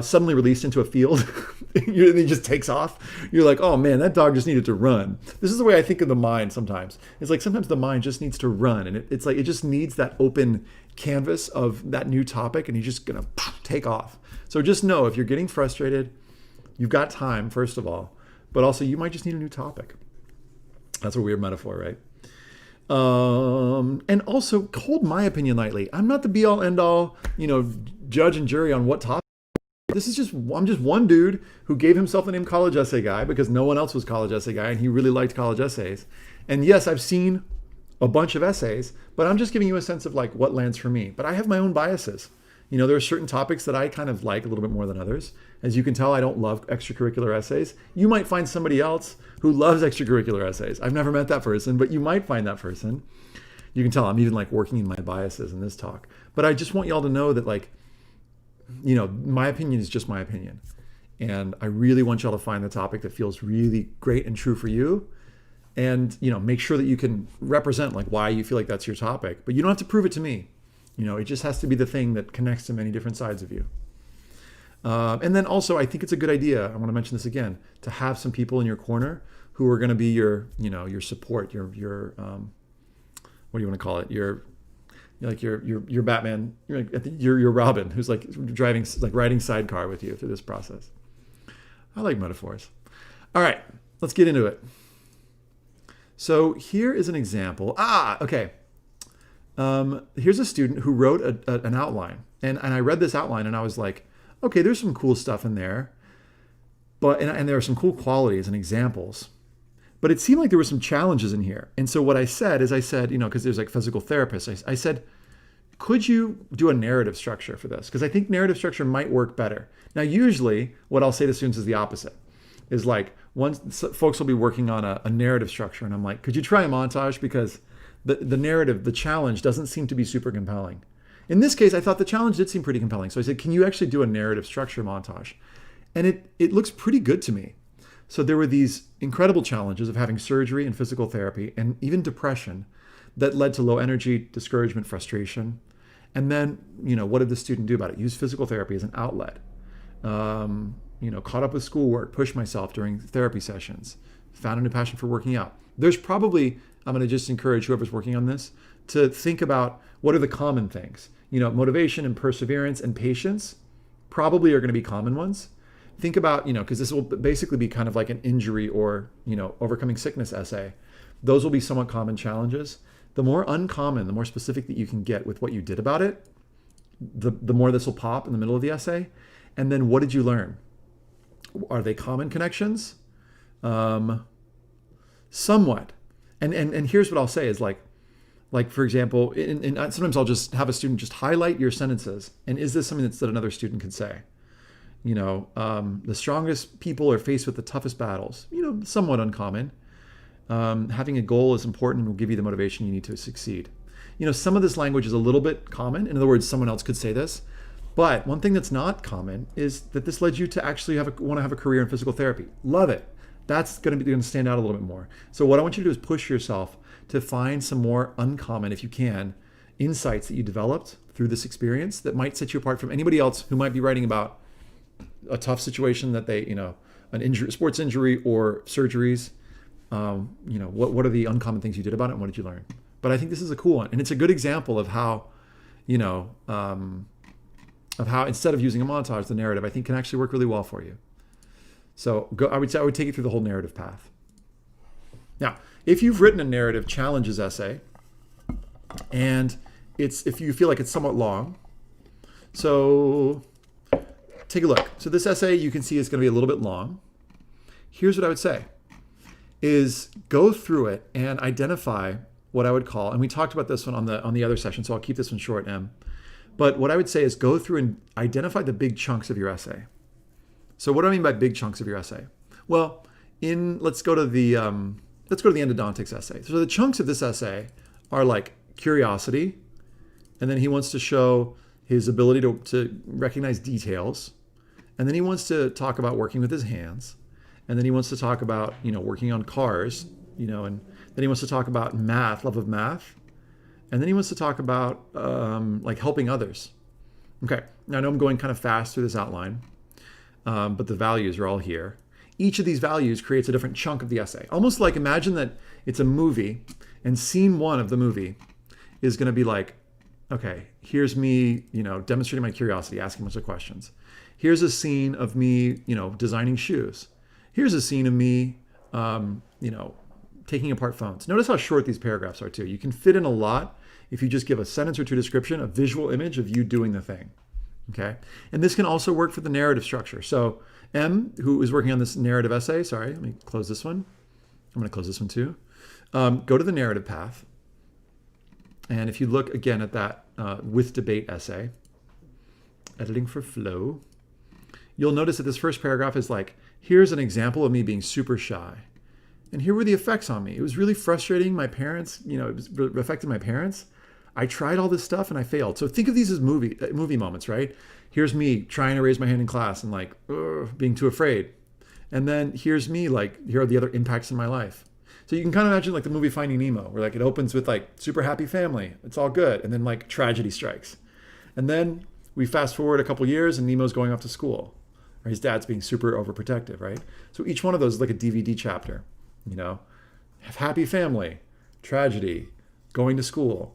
A: suddenly released into a field, and he just takes off. You're like, oh man, that dog just needed to run. This is the way I think of the mind sometimes. It's like sometimes the mind just needs to run, and it's like it just needs that open canvas of that new topic, and you're just gonna take off. So just know if you're getting frustrated, you've got time, first of all, but also you might just need a new topic. That's a weird metaphor, right? And also hold my opinion lightly. I'm not the be all end all, judge and jury on what topic. I'm just one dude who gave himself the name college essay guy because no one else was college essay guy and he really liked college essays. And yes, I've seen a bunch of essays, but I'm just giving you a sense of like what lands for me. But I have my own biases. There are certain topics that I kind of like a little bit more than others. As you can tell, I don't love extracurricular essays. You might find somebody else who loves extracurricular essays. I've never met that person, but you might find that person. You can tell I'm even like working in my biases in this talk. But I just want y'all to know that like, my opinion is just my opinion. And I really want y'all to find the topic that feels really great and true for you. And, make sure that you can represent like why you feel like that's your topic, but you don't have to prove it to me. It just has to be the thing that connects to many different sides of you. And then also, I think it's a good idea, I want to mention this again, to have some people in your corner who are going to be your support, your what do you want to call it? Your Batman, your Robin, who's like riding sidecar with you through this process. I like metaphors. All right, let's get into it. So here is an example. Okay. Here's a student who wrote an outline, and I read this outline and I was like, okay, there's some cool stuff in there, and there are some cool qualities and examples, but it seemed like there were some challenges in here. And so what I said is, because there's like physical therapists, I said, could you do a narrative structure for this? Because I think narrative structure might work better. Now, usually what I'll say to students is the opposite. Is like, folks will be working on a narrative structure, and I'm like, could you try a montage? Because the narrative, the challenge doesn't seem to be super compelling. In this case, I thought the challenge did seem pretty compelling. So I said, can you actually do a narrative structure montage? And it looks pretty good to me. So there were these incredible challenges of having surgery and physical therapy and even depression that led to low energy, discouragement, frustration. And then, what did the student do about it? Use physical therapy as an outlet. Caught up with schoolwork, pushed myself during therapy sessions, found a new passion for working out. There's probably, I'm going to just encourage whoever's working on this to think about what are the common things. Motivation and perseverance and patience probably are going to be common ones. Think about, because this will basically be kind of like an injury or, overcoming sickness essay. Those will be somewhat common challenges. The more uncommon, the more specific that you can get with what you did about it, the more this will pop in the middle of the essay. And then what did you learn? Are they common connections? Somewhat. And here's what I'll say is like for example, and sometimes I'll just have a student just highlight your sentences. And is this something that another student could say? The strongest people are faced with the toughest battles. Somewhat uncommon. Having a goal is important and will give you the motivation you need to succeed. Some of this language is a little bit common. In other words, someone else could say this. But one thing that's not common is that this led you to actually want to have a career in physical therapy. Love it. That's going to stand out a little bit more. So what I want you to do is push yourself to find some more uncommon, if you can, insights that you developed through this experience that might set you apart from anybody else who might be writing about a tough situation that they, an injury, sports injury or surgeries. What are the uncommon things you did about it and what did you learn? But I think this is a cool one. And it's a good example of how, instead of using a montage, the narrative, I think can actually work really well for you. So I would take you through the whole narrative path. Now, if you've written a narrative challenges essay, and if you feel like it's somewhat long, so take a look. So this essay, you can see is going to be a little bit long. Here's what I would say, is go through it and identify what I would call, and we talked about this one on the other session, so I'll keep this one short, M. But what I would say is go through and identify the big chunks of your essay. So what do I mean by big chunks of your essay? Well, let's go to the endodontics essay. So the chunks of this essay are like curiosity, and then he wants to show his ability to recognize details, and then he wants to talk about working with his hands, and then he wants to talk about working on cars, and then he wants to talk about math, love of math, and then he wants to talk about like helping others. Okay, now I know I'm going kind of fast through this outline, but the values are all here. Each of these values creates a different chunk of the essay. Almost like imagine that it's a movie, and scene one of the movie is going to be like, okay, here's me, demonstrating my curiosity, asking a bunch of questions. Here's a scene of me, designing shoes. Here's a scene of me, taking apart phones. Notice how short these paragraphs are too. You can fit in a lot if you just give a sentence or two description, a visual image of you doing the thing. Okay. And this can also work for the narrative structure. So M, who is working on this narrative essay, sorry, let me close this one. I'm going to close this one too. Go to the narrative path. And if you look again at that with debate essay, editing for flow, you'll notice that this first paragraph is like, here's an example of me being super shy. And here were the effects on me. It was really frustrating. My parents, it was affected my parents. I tried all this stuff and I failed. So think of these as movie moments, right? Here's me trying to raise my hand in class and like being too afraid. And then here's me like, here are the other impacts in my life. So you can kind of imagine like the movie Finding Nemo, where like it opens with like super happy family. It's all good. And then like tragedy strikes. And then we fast forward a couple years and Nemo's going off to school. Or his dad's being super overprotective, right? So each one of those is like a DVD chapter, you know? Happy family, tragedy, going to school.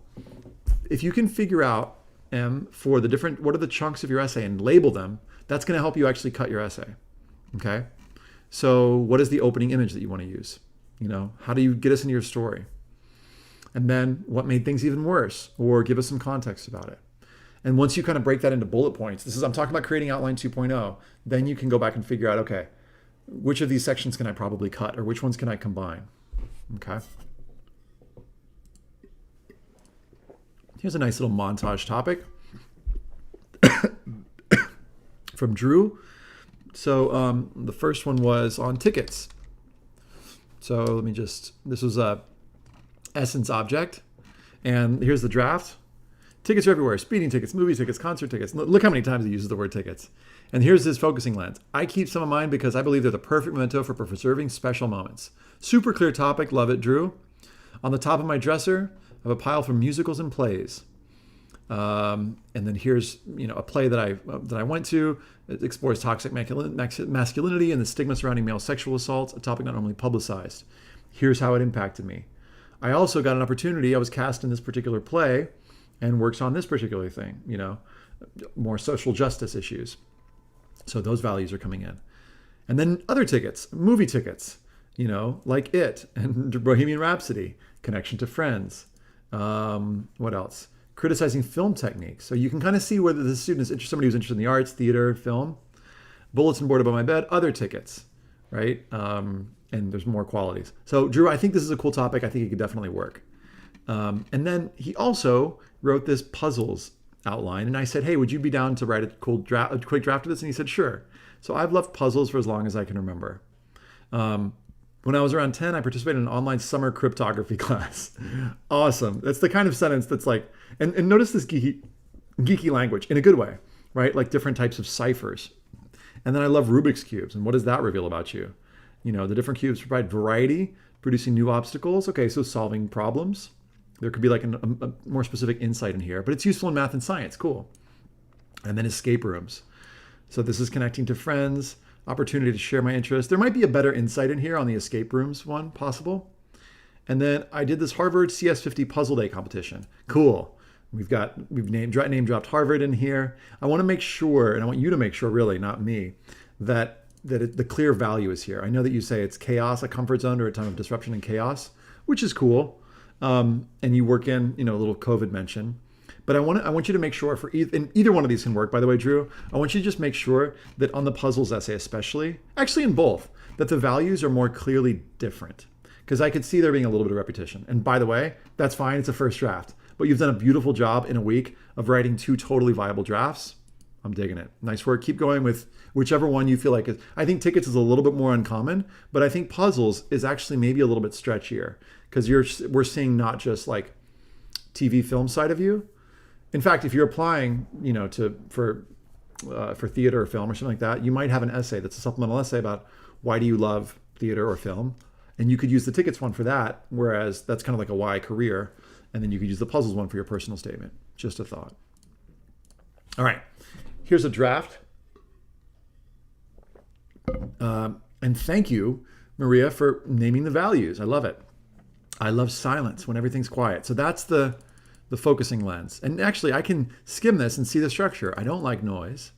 A: If you can figure out for the different, what are the chunks of your essay and label them, that's going to help you actually cut your essay, okay? So what is the opening image that you want to use? You know, how do you get us into your story? And then what made things even worse? Or give us some context about it. And once you kind of break that into bullet points, I'm talking about creating outline 2.0, then you can go back and figure out, okay, which of these sections can I probably cut or which ones can I combine? Okay. Here's a nice little montage topic from Drew. So the first one was on tickets. So let me this was a Essence object. And here's the draft. Tickets are everywhere. Speeding tickets, movie tickets, concert tickets. Look how many times he uses the word tickets. And here's his focusing lens. I keep some of mine because I believe they're the perfect memento for preserving special moments. Super clear topic. Love it, Drew. On the top of my dresser, I have a pile from musicals and plays. And then here's a play that I went to. It explores toxic masculinity and the stigma surrounding male sexual assault, a topic not normally publicized. Here's how it impacted me. I also got an opportunity. I was cast in this particular play and works on this particular thing, more social justice issues. So those values are coming in. And then other tickets, movie tickets, like It and Bohemian Rhapsody, connection to Friends. What else? Criticizing film techniques. So you can kind of see whether the student is interested, somebody who's interested in the arts, theater, film. Bulletin board above my bed, other tickets, right? And there's more qualities. So Drew, I think this is a cool topic. I think it could definitely work. And then he also wrote this puzzles outline. And I said, hey, would you be down to write a quick draft of this? And he said, sure. So I've loved puzzles for as long as I can remember. When I was around 10, I participated in an online summer cryptography class. Awesome. That's the kind of sentence that's like, and notice this geeky language in a good way, right? Like different types of ciphers. And then I love Rubik's Cubes. And what does that reveal about you? The different cubes provide variety, producing new obstacles. Okay, so solving problems. There could be like a more specific insight in here, but it's useful in math and science. Cool. And then escape rooms. So this is connecting to friends, opportunity to share my interests. There might be a better insight in here on the escape rooms one possible. And then I did this Harvard CS50 Puzzle Day competition. Cool. We've name dropped Harvard in here. I want to make sure, and I want you to make sure, really, not me, that the clear value is here. I know that you say it's chaos, a comfort zone, or a time of disruption and chaos, which is cool. And you work in, a little COVID mention. But I want you to make sure and either one of these can work, by the way, Drew. I want you to just make sure that on the puzzles essay especially, actually in both, that the values are more clearly different. Because I could see there being a little bit of repetition. And by the way, that's fine. It's a first draft. But you've done a beautiful job in a week of writing 2 totally viable drafts. I'm digging it. Nice work. Keep going with whichever one you feel like is. I think tickets is a little bit more uncommon, but I think puzzles is actually maybe a little bit stretchier because we're seeing not just like TV film side of you. In fact, if you're applying, for theater or film or something like that, you might have an essay that's a supplemental essay about why do you love theater or film, and you could use the tickets one for that. Whereas that's kind of like a why career, and then you could use the puzzles one for your personal statement. Just a thought. All right. Here's a draft. And thank you, Maria, for naming the values. I love it. I love silence when everything's quiet. So that's the focusing lens. And actually, I can skim this and see the structure. I don't like noise.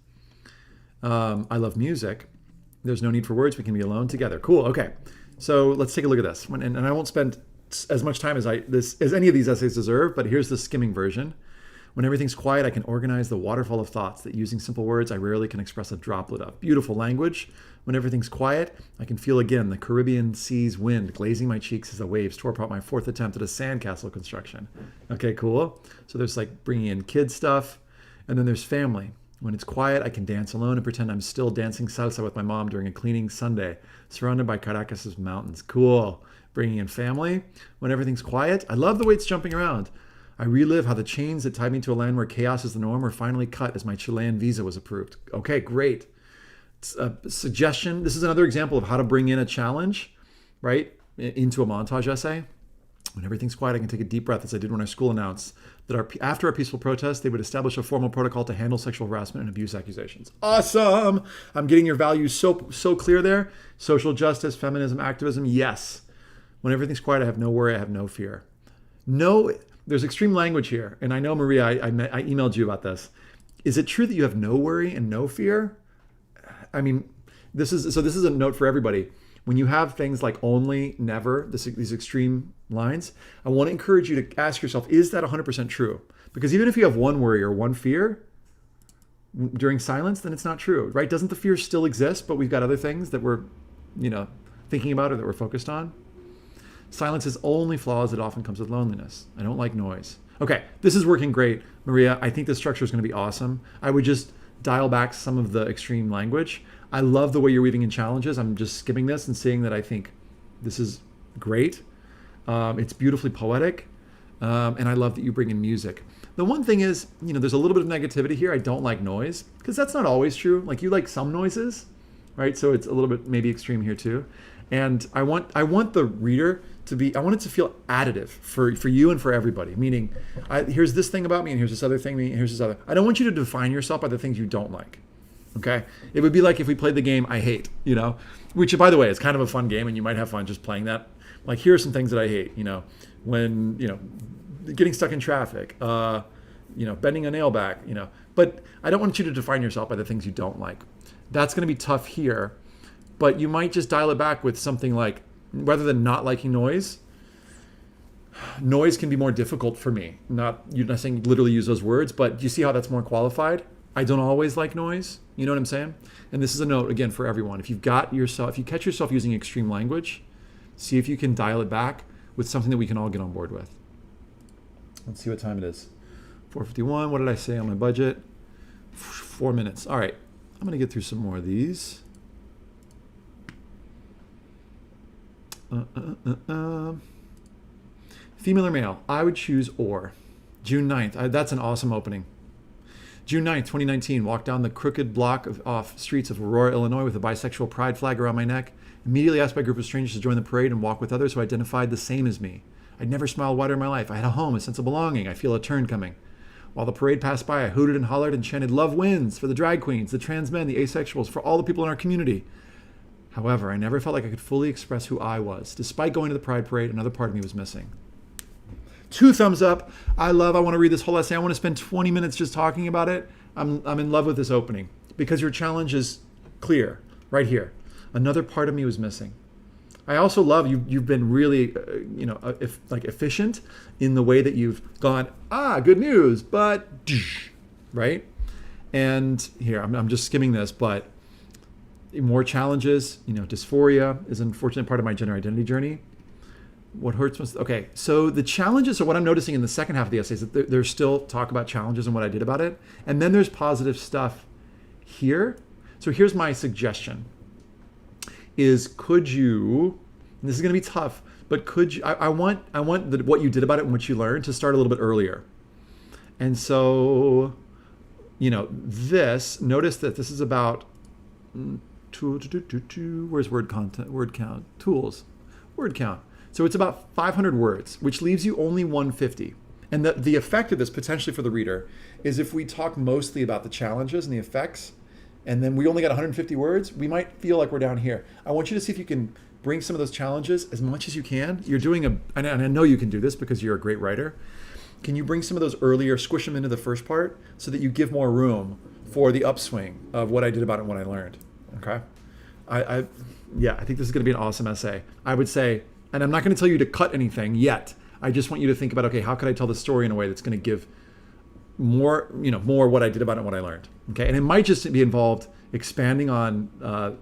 A: I love music. There's no need for words. We can be alone together. Cool. Okay. So let's take a look at this. And I won't spend as much time as any of these essays deserve, but here's the skimming version. When everything's quiet, I can organize the waterfall of thoughts that using simple words I rarely can express a droplet of. Beautiful language. When everything's quiet, I can feel again the Caribbean sea's wind glazing my cheeks as the waves tore apart my 4th attempt at a sandcastle construction. Okay, cool. So there's like bringing in kid stuff. And then there's family. When it's quiet, I can dance alone and pretend I'm still dancing salsa with my mom during a cleaning Sunday, surrounded by Caracas's mountains. Cool. Bringing in family. When everything's quiet, I love the way it's jumping around. I relive how the chains that tied me to a land where chaos is the norm were finally cut as my Chilean visa was approved. Okay, great. Suggestion. This is another example of how to bring in a challenge, right, into a montage essay. When everything's quiet, I can take a deep breath, as I did when our school announced that after our peaceful protest, they would establish a formal protocol to handle sexual harassment and abuse accusations. Awesome! I'm getting your values so clear there. Social justice, feminism, activism, yes. When everything's quiet, I have no worry, I have no fear. No, there's extreme language here. And I know, Maria, I emailed you about this. Is it true that you have no worry and no fear? I mean, this is a note for everybody. When you have things like only, never, these extreme lines, I want to encourage you to ask yourself, is that 100% true? Because even if you have one worry or one fear during silence, then it's not true, right? Doesn't the fear still exist, but we've got other things that we're, thinking about or that we're focused on? Silence is only flaws. It often comes with loneliness. I don't like noise. Okay, this is working great, Maria. I think this structure is going to be awesome. I would just dial back some of the extreme language. I love the way you're weaving in challenges. I'm just skimming this and seeing that I think this is great. It's beautifully poetic. And I love that you bring in music. The one thing is, there's a little bit of negativity here. I don't like noise, because that's not always true. Like, you like some noises, right? So it's a little bit maybe extreme here too. And I want the reader I want it to feel additive for you and for everybody. Meaning, here's this thing about me, and here's this other thing, and here's this other. I don't want you to define yourself by the things you don't like. Okay? It would be like if we played the game I hate, which, by the way, is kind of a fun game, and you might have fun just playing that. Like, here are some things that I hate, when, getting stuck in traffic, bending a nail back, But I don't want you to define yourself by the things you don't like. That's going to be tough here, but you might just dial it back with something like, rather than not liking noise can be more difficult for me. You're not saying literally use those words, but do you see how that's more qualified? I don't always like noise. You know what I'm saying? And this is a note, again, for everyone. If you catch yourself using extreme language, see if you can dial it back with something that we can all get on board with. Let's see what time it is. 4:51. What did I say on my budget? 4 minutes. All right. I'm going to get through some more of these. Female or male? I would choose or. June 9th. That's an awesome opening. June 9th, 2019. Walked down the crooked block off streets of Aurora, Illinois with a bisexual pride flag around my neck. Immediately asked by a group of strangers to join the parade and walk with others who identified the same as me. I'd never smiled wider in my life. I had a home, a sense of belonging. I feel a turn coming. While the parade passed by, I hooted and hollered and chanted love wins for the drag queens, the trans men, the asexuals, for all the people in our community. However, I never felt like I could fully express who I was. Despite going to the Pride Parade, another part of me was missing. 2 thumbs up. I want to read this whole essay. I want to spend 20 minutes just talking about it. I'm in love with this opening because your challenge is clear right here. Another part of me was missing. I also love you've been really, efficient in the way that you've gone, good news, but, right? And here, I'm just skimming this, but more challenges, dysphoria is an unfortunate part of my gender identity journey. What hurts most? Okay, so the challenges, so what I'm noticing in the second half of the essay is that there's still talk about challenges and what I did about it. And then there's positive stuff here. So here's my suggestion is could you, and this is going to be tough, but could you, I want what you did about it and what you learned to start a little bit earlier. And so, notice that this is about, where's word count? Tools, word count. So it's about 500 words, which leaves you only 150. And the effect of this potentially for the reader is if we talk mostly about the challenges and the effects, and then we only got 150 words, we might feel like we're down here. I want you to see if you can bring some of those challenges as much as you can. You're doing and I know you can do this because you're a great writer. Can you bring some of those earlier, squish them into the first part so that you give more room for the upswing of what I did about it and what I learned? Okay? I think this is going to be an awesome essay. I would say, and I'm not going to tell you to cut anything yet. I just want you to think about, okay, how could I tell the story in a way that's going to give more what I did about it and what I learned. Okay, and it might just be involved expanding on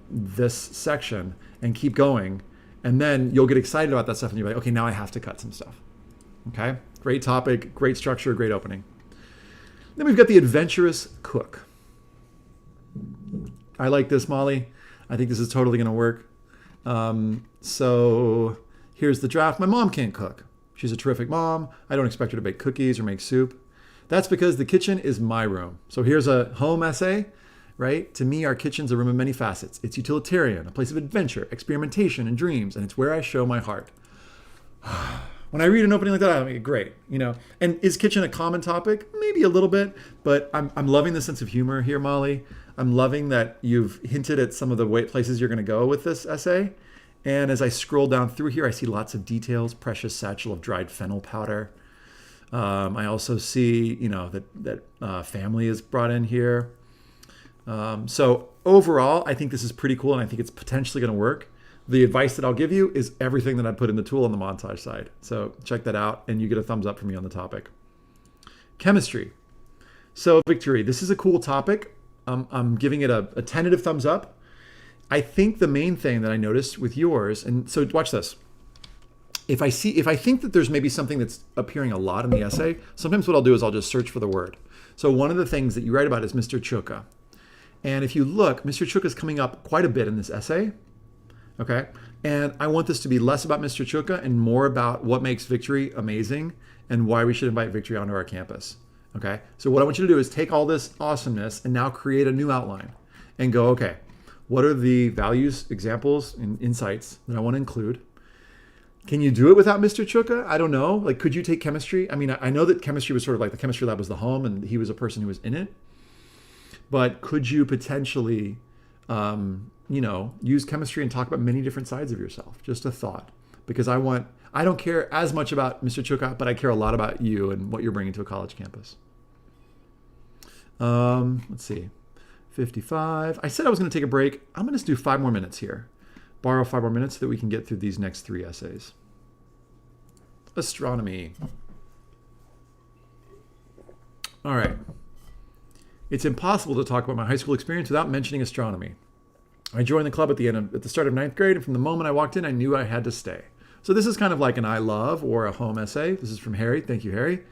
A: this section and keep going, and then you'll get excited about that stuff and you'll be like, okay, now I have to cut some stuff. Okay, great topic, great structure, great opening. Then we've got the adventurous cook. I like this, Molly. I think this is totally going to work. So here's the draft. My mom can't cook. She's a terrific mom. I don't expect her to bake cookies or make soup. That's because the kitchen is my room. So here's a home essay, right? To me, our kitchen's a room of many facets. It's utilitarian, a place of adventure, experimentation, and dreams, and it's where I show my heart. When I read an opening like that, I mean, great, And is kitchen a common topic? Maybe a little bit, but I'm loving the sense of humor here, Molly. I'm loving that you've hinted at some of the places you're going to go with this essay. And as I scroll down through here, I see lots of details. Precious satchel of dried fennel powder. I also see, that family is brought in here. So overall, I think this is pretty cool, and I think it's potentially going to work. The advice that I'll give you is everything that I put in the tool on the montage side. So check that out, and you get a thumbs up from me on the topic. Chemistry. So Victory, this is a cool topic. I'm giving it a tentative thumbs up. I think the main thing that I noticed with yours, and so watch this. If I think that there's maybe something that's appearing a lot in the essay, sometimes what I'll do is I'll just search for the word. So one of the things that you write about is Mr. Chuka. And if you look, Mr. Chuka is coming up quite a bit in this essay. Okay. And I want this to be less about Mr. Chuka and more about what makes Victory amazing and why we should invite Victory onto our campus. Okay. So what I want you to do is take all this awesomeness and now create a new outline and go, okay, what are the values, examples, and insights that I want to include? Can you do it without Mr. Chuka? I don't know. Like, could you take chemistry? I mean, I know that chemistry was sort of like the chemistry lab was the home and he was a person who was in it. But could you potentially, use chemistry and talk about many different sides of yourself? Just a thought. Because I don't care as much about Mr. Chuka, but I care a lot about you and what you're bringing to a college campus. Let's see. 55. I said I was going to take a break. I'm going to just do 5 more minutes here. Borrow 5 more minutes so that we can get through these next 3 essays. Astronomy. All right. It's impossible to talk about my high school experience without mentioning astronomy. I joined the club at the start of 9th grade, and from the moment I walked in, I knew I had to stay. So this is kind of like an I love or a home essay. This is from Harry. Thank you, Harry.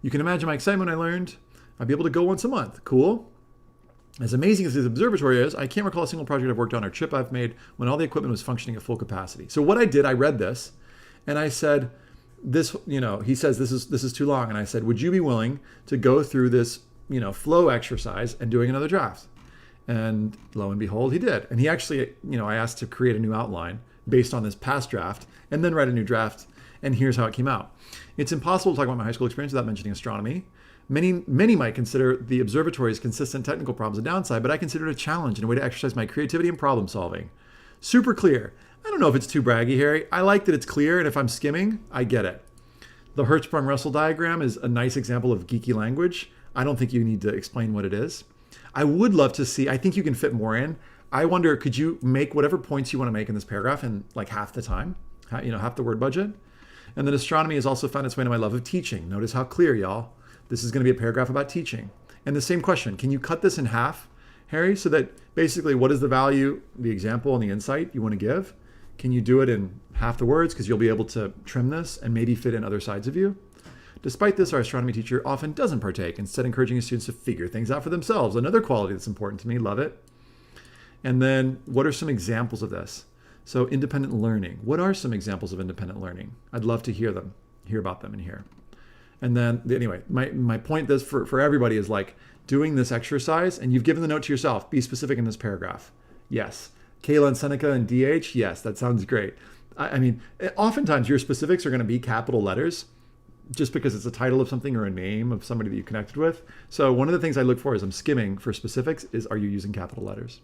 A: You can imagine my excitement when I learned I'd be able to go once a month. Cool. As amazing as this observatory is, I can't recall a single project I've worked on or trip I've made when all the equipment was functioning at full capacity. So what I did, I read this, and I said, he says this is too long, and I said, would you be willing to go through this, flow exercise and doing another draft? And lo and behold, he did. And he actually, I asked to create a new outline based on this past draft and then write a new draft. And here's how it came out. It's impossible to talk about my high school experience without mentioning astronomy. Many might consider the observatory's consistent technical problems a downside, but I consider it a challenge and a way to exercise my creativity and problem solving. Super clear. I don't know if it's too braggy, Harry. I like that it's clear, and if I'm skimming, I get it. The Hertzsprung-Russell diagram is a nice example of geeky language. I don't think you need to explain what it is. I would love to see, I think you can fit more in. I wonder, could you make whatever points you want to make in this paragraph in like half the time, half the word budget? And then astronomy has also found its way into my love of teaching. Notice how clear, y'all. This is going to be a paragraph about teaching. And the same question, can you cut this in half, Harry, so that basically what is the value, the example, and the insight you want to give? Can you do it in half the words because you'll be able to trim this and maybe fit in other sides of you? Despite this, our astronomy teacher often doesn't partake, instead encouraging his students to figure things out for themselves. Another quality that's important to me, love it. And then what are some examples of this? So independent learning. What are some examples of independent learning? I'd love to hear about them in here. And then anyway, my point this for everybody is like doing this exercise, and you've given the note to yourself, be specific in this paragraph. Yes. Kayla and Seneca and DH, yes, that sounds great. I mean, oftentimes your specifics are going to be capital letters, just because it's a title of something or a name of somebody that you connected with. So one of the things I look for as I'm skimming for specifics is, are you using capital letters?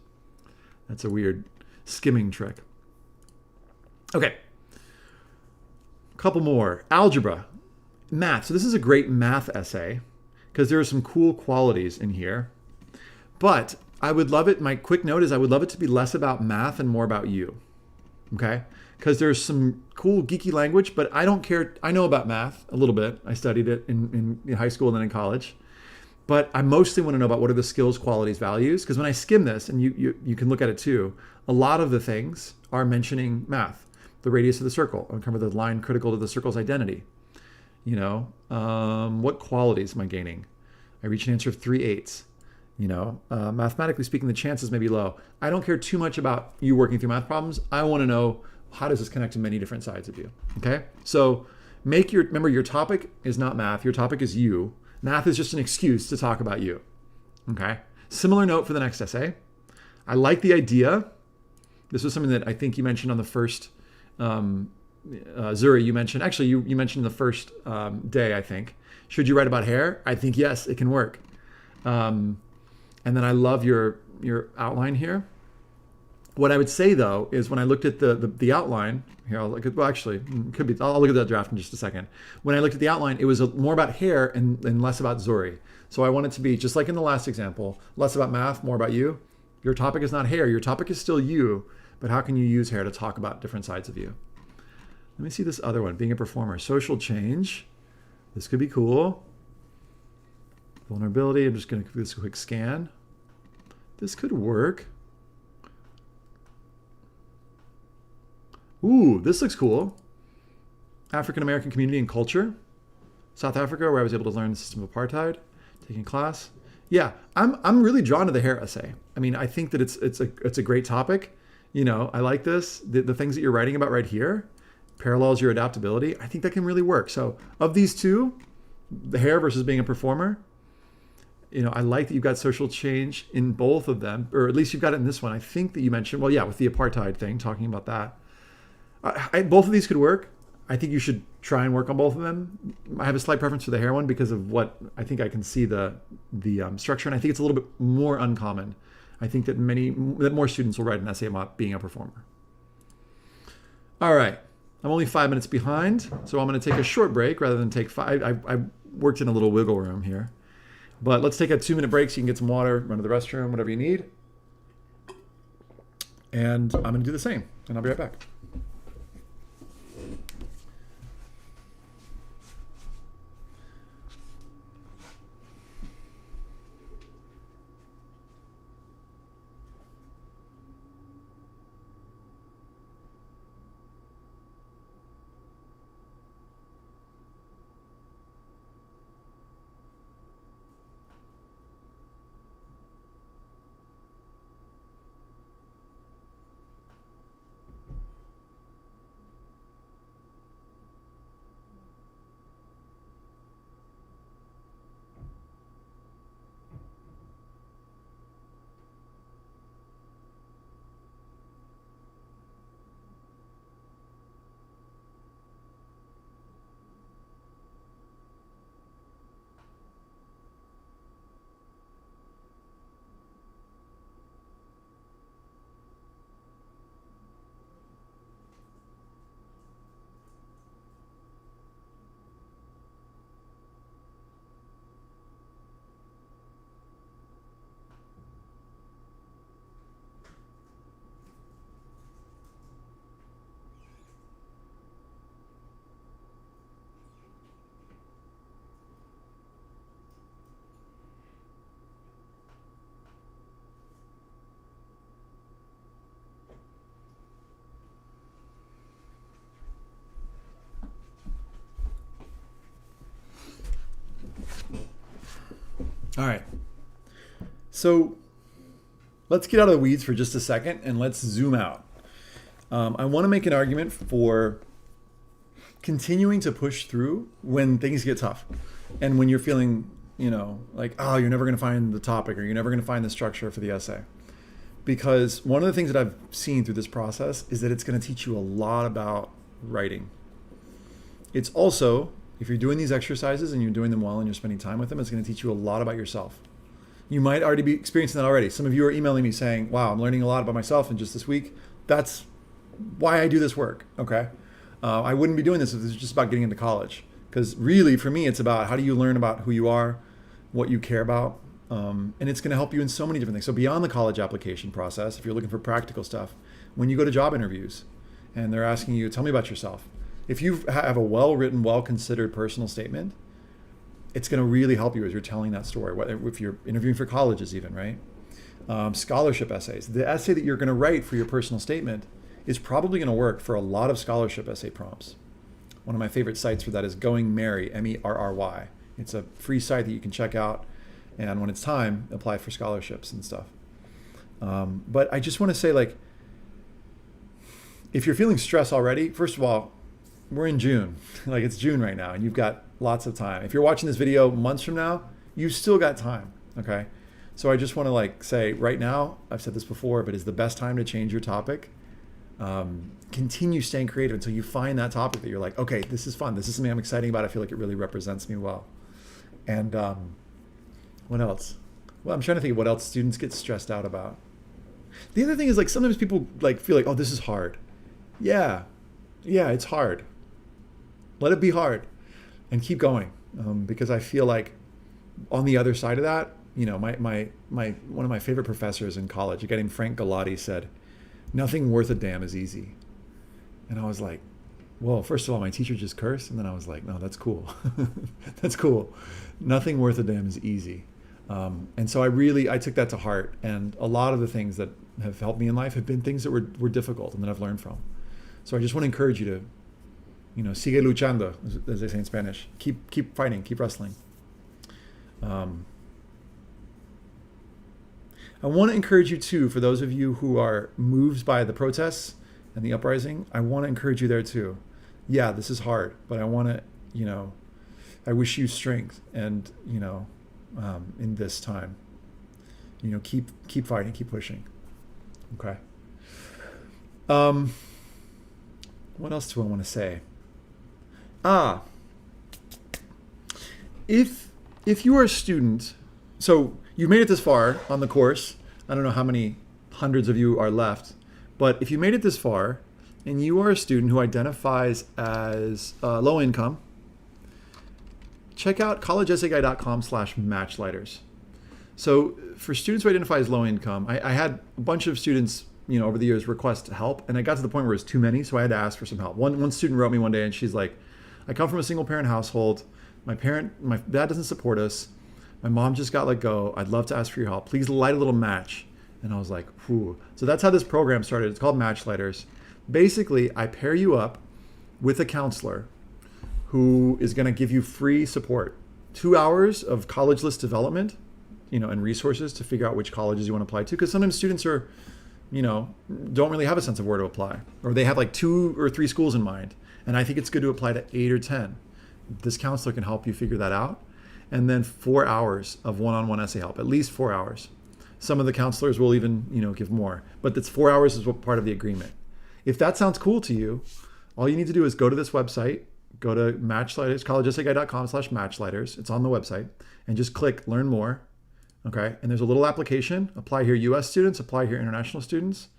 A: That's a weird skimming trick. Okay. A couple more. Algebra. Math. So this is a great math essay because there are some cool qualities in here. But I would love it, my quick note is I would love it to be less about math and more about you. Okay? Because there's some cool geeky language, but I don't care. I know about math a little bit. I studied it in high school and then in college. But I mostly want to know about what are the skills, qualities, values. Because when I skim this, and you can look at it too, a lot of the things are mentioning math. The radius of the circle. Uncover the line critical to the circle's identity. What qualities am I gaining? I reach an answer of 3/8. Mathematically speaking, the chances may be low. I don't care too much about you working through math problems. I want to know, how does this connect to many different sides of you? Okay, so Remember, your topic is not math. Your topic is you. Math is just an excuse to talk about you. Okay. Similar note for the next essay. I like the idea. This was something that I think you mentioned on the first, Zuri, you mentioned, actually you mentioned the first day, I think. Should you write about hair? I think yes, it can work. And then I love your outline here. What I would say though is when I looked at the outline here, I'll look at, well, actually, it could be. I'll look at that draft in just a second. When I looked at the outline, it was more about hair and less about Zuri. So I want it to be just like in the last example, less about math, more about you. Your topic is not hair. Your topic is still you, but how can you use hair to talk about different sides of you? Let me see this other one, being a performer, social change. This could be cool. Vulnerability. I'm just going to do this quick scan. This could work. Ooh, this looks cool. African American community and culture. South Africa, where I was able to learn the system of apartheid, taking class. Yeah, I'm really drawn to the hair essay. I mean, I think that it's a great topic. You know, I like this. The things that you're writing about right here parallels your adaptability. I think that can really work. So of these two, the hair versus being a performer, you know, I like that you've got social change in both of them, or at least you've got it in this one. I think that you mentioned, well, yeah, with the apartheid thing, talking about that. Both of these could work. I think you should try and work on both of them. I have a slight preference for the hair one because of what I think I can see the structure, and I think it's a little bit more uncommon. I think that more students will write an essay about being a performer. All right, I'm only 5 minutes behind, so I'm going to take a short break rather than take 5. I worked in a little wiggle room here, but let's take a 2-minute break so you can get some water, run to the restroom, whatever you need, and I'm going to do the same, and I'll be right back. All right, so let's get out of the weeds for just a second and let's zoom out. I want to make an argument for continuing to push through when things get tough and when you're feeling, you know, like, oh, you're never going to find the topic or you're never going to find the structure for the essay. Because one of the things that I've seen through this process is that it's going to teach you a lot about writing. It's also, if you're doing these exercises and you're doing them well and you're spending time with them, it's going to teach you a lot about yourself. You might already be experiencing that already. Some of you are emailing me saying, wow, I'm learning a lot about myself in just this week. That's why I do this work, okay? I wouldn't be doing this if this was just about getting into college. Because really, for me, it's about how do you learn about who you are, what you care about, and it's going to help you in so many different things. So beyond the college application process, if you're looking for practical stuff, when you go to job interviews and they're asking you, tell me about yourself. If you have a well-written, well-considered personal statement, it's going to really help you as you're telling that story, whether if you're interviewing for colleges even, right? Scholarship essays. The essay that you're going to write for your personal statement is probably going to work for a lot of scholarship essay prompts. One of my favorite sites for that is Going Merry, MERRY. It's a free site that you can check out, and when it's time, apply for scholarships and stuff. But I just want to say, like, if you're feeling stress already, first of all, we're in June. Like it's June right now and you've got lots of time. If you're watching this video months from now, you've still got time, okay? So I just want to like say right now, I've said this before, but it's the best time to change your topic. Continue staying creative until you find that topic that you're like, okay, this is fun. This is something I'm excited about. I feel like it really represents me well. And what else? Well, I'm trying to think of what else students get stressed out about. The other thing is like sometimes people like feel like, oh, this is hard. Yeah, it's hard. Let it be hard and keep going. Because I feel like on the other side of that, you know, my one of my favorite professors in college, a guy named Frank Galati, said, nothing worth a damn is easy. And I was like, well, first of all, my teacher just cursed. And then I was like, no, that's cool. That's cool. Nothing worth a damn is easy. And so I took that to heart. And a lot of the things that have helped me in life have been things that were difficult and that I've learned from. So I just want to encourage you to, you know, sigue luchando, as they say in Spanish. Keep fighting, keep wrestling. I want to encourage you too, for those of you who are moved by the protests and the uprising, I want to encourage you there too. Yeah, this is hard, but I want to, you know, I wish you strength and, you know, in this time, you know, keep fighting, keep pushing. Okay. What else do I want to say? If you are a student, so you made it this far on the course, I don't know how many hundreds of you are left, but if you made it this far and you are a student who identifies as low income, check out collegeessayguy.com/matchlighters. So for students who identify as low income, I had a bunch of students, you know, over the years request help, and I got to the point where it was too many, so I had to ask for some help. One student wrote me one day and she's like, I come from a single parent household. My dad doesn't support us. My mom just got let go. I'd love to ask for your help. Please light a little match. And I was like, whew. So that's how this program started. It's called Matchlighters. Basically, I pair you up with a counselor who is going to give you free support. 2 hours of college list development, you know, and resources to figure out which colleges you want to apply to. Because sometimes students are, you know, don't really have a sense of where to apply, or they have like 2 or 3 schools in mind. And I think it's good to apply to 8 or 10. This counselor can help you figure that out. And then 4 hours of one-on-one essay help, at least 4 hours. Some of the counselors will even, you know, give more, but it's 4 hours is what part of the agreement. If that sounds cool to you, all you need to do is go to this website, go to Matchlighters, collegeessayguy.com/matchlighters. It's on the website, and just click learn more. Okay. And there's a little application. Apply here US students, apply here international students.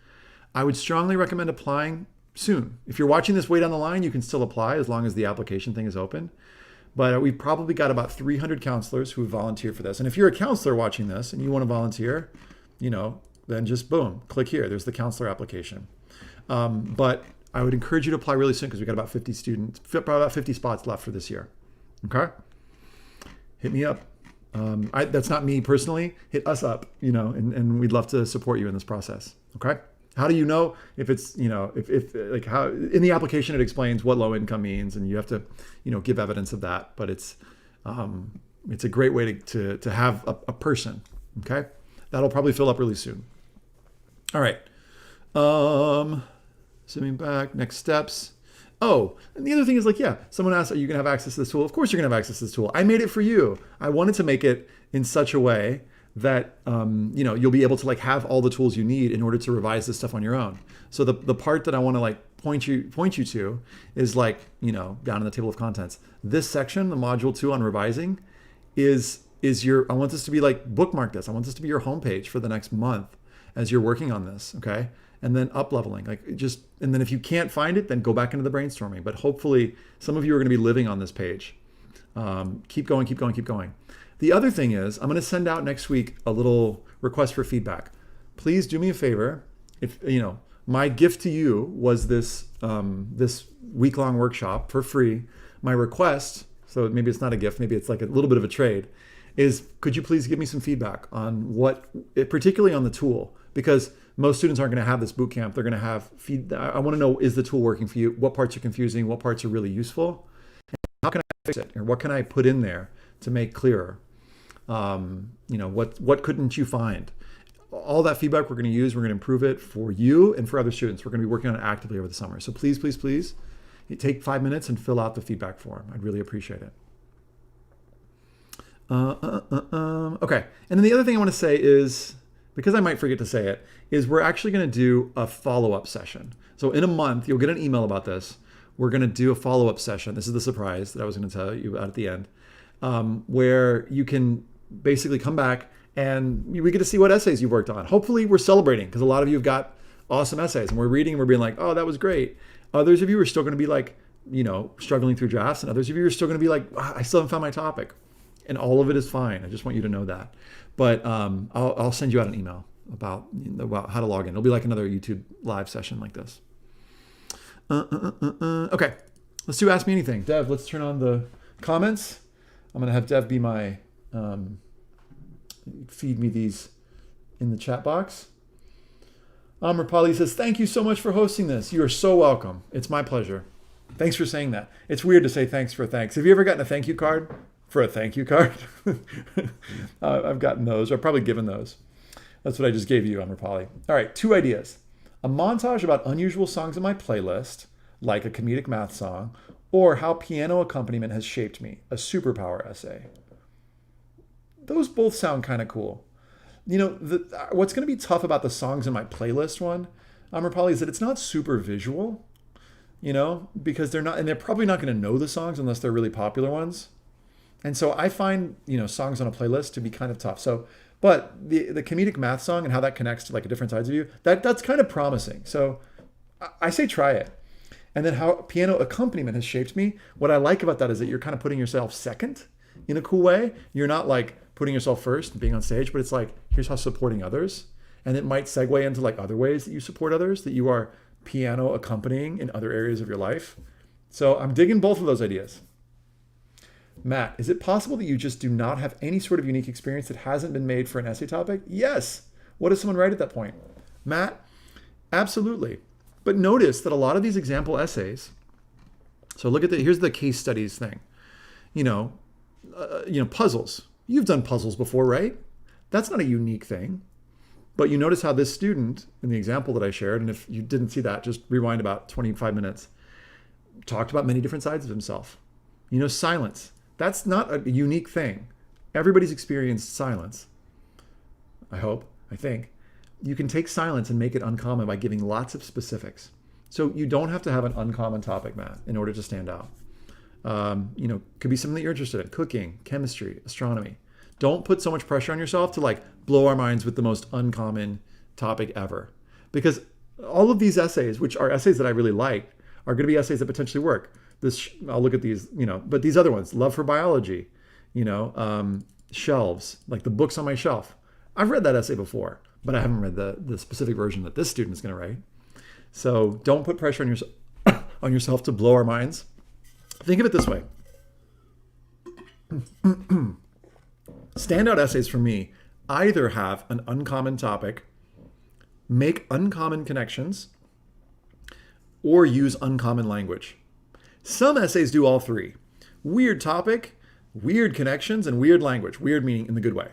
A: I would strongly recommend applying soon. If you're watching this way down the line, you can still apply as long as the application thing is open. But we've probably got about 300 counselors who volunteer for this. And if you're a counselor watching this and you want to volunteer, you know, then just boom, click here. There's the counselor application. But I would encourage you to apply really soon because we've got about 50 students, probably about 50 spots left for this year. Okay? Hit me up. That's not me personally. Hit us up, you know, and we'd love to support you in this process. Okay? How do you know if it's, you know, if like how in the application it explains what low income means, and you have to, you know, give evidence of that. But it's a great way to have a person. Okay, that'll probably fill up really soon. All right. Zooming back, next steps. Oh, and the other thing is like, yeah, someone asked, are you gonna have access to this tool? Of course you're gonna have access to this tool. I made it for you. I wanted to make it in such a way that you know, you'll be able to like have all the tools you need in order to revise this stuff on your own. So the part that I want to like point you to is like, you know, down in the table of contents. This section, the module 2 on revising, is I want this to be like bookmark this. I want this to be your homepage for the next month as you're working on this. Okay. And then Upleveling, like just, and then if you can't find it, then go back into the brainstorming. But hopefully some of you are going to be living on this page. Keep going, keep going, keep going. The other thing is, I'm going to send out next week a little request for feedback. Please do me a favor. If you know, my gift to you was this this week-long workshop for free. My request, so maybe it's not a gift, maybe it's like a little bit of a trade, is could you please give me some feedback on what, particularly on the tool, because most students aren't going to have this boot camp. They're going to have I want to know, is the tool working for you? What parts are confusing? What parts are really useful? How can I fix it? Or what can I put in there to make clearer? You know, what couldn't you find? All that feedback we're going to use, we're going to improve it for you and for other students. We're going to be working on it actively over the summer. So please, please, please take 5 minutes and fill out the feedback form. I'd really appreciate it. Okay. And then the other thing I want to say is, because I might forget to say it, is we're actually going to do a follow-up session. So in a month, you'll get an email about this. We're going to do a follow-up session. This is the surprise that I was going to tell you about at the end, where you can basically come back and we get to see what essays you've worked on. Hopefully we're celebrating, because a lot of you have got awesome essays and we're reading and we're being like, oh, that was great. Others of you are still going to be like, struggling through drafts, and others of you are still going to be like, I still haven't found my topic. And all of it is fine. I just want you to know that. But I'll send you out an email about how to log in. It'll be like another YouTube live session like this. Okay, let's do Ask Me Anything. Dev, let's turn on the comments. I'm going to have Dev be my, feed me these in the chat box. Amrapali says, thank you so much for hosting this. You are so welcome. It's my pleasure. Thanks for saying that. It's weird to say thanks for thanks. Have you ever gotten a thank you card for a thank you card? I've gotten those, or probably given those. That's what I just gave you, Amrapali. All right, 2 ideas. A montage about unusual songs in my playlist, like a comedic math song, or how piano accompaniment has shaped me, a superpower essay. Those both sound kind of cool. What's going to be tough about the songs in my playlist one, Amrapali, is that it's not super visual, because they're probably not going to know the songs unless they're really popular ones. And so I find, songs on a playlist to be kind of tough. But the comedic math song and how that connects to like a different sides of you, that's kind of promising. So I say try it. And then how piano accompaniment has shaped me. What I like about that is that you're kind of putting yourself second in a cool way. You're not like putting yourself first and being on stage, but it's like, here's how supporting others. And it might segue into like other ways that you support others, that you are piano accompanying in other areas of your life. So I'm digging both of those ideas. Matt, is it possible that you just do not have any sort of unique experience that hasn't been made for an essay topic? Yes. What does someone write at that point? Matt, absolutely. But notice that a lot of these example essays, so look at here's the case studies thing. Puzzles. You've done puzzles before, right? That's not a unique thing. But you notice how this student, in the example that I shared, and if you didn't see that, just rewind about 25 minutes, talked about many different sides of himself. Silence. That's not a unique thing. Everybody's experienced silence. I hope, I think. You can take silence and make it uncommon by giving lots of specifics. So you don't have to have an uncommon topic, Matt, in order to stand out. Could be something that you're interested in, cooking, chemistry, astronomy. Don't put so much pressure on yourself to like blow our minds with the most uncommon topic ever. Because all of these essays, which are essays that I really like, are going to be essays that potentially work. I'll look at these, but these other ones, love for biology, shelves, like the books on my shelf. I've read that essay before, but I haven't read the specific version that this student is going to write. So don't put pressure on yourself to blow our minds. Think of it this way. Standout essays for me either have an uncommon topic, make uncommon connections, or use uncommon language. Some essays do all 3. Weird topic, weird connections, and weird language. Weird meaning in the good way.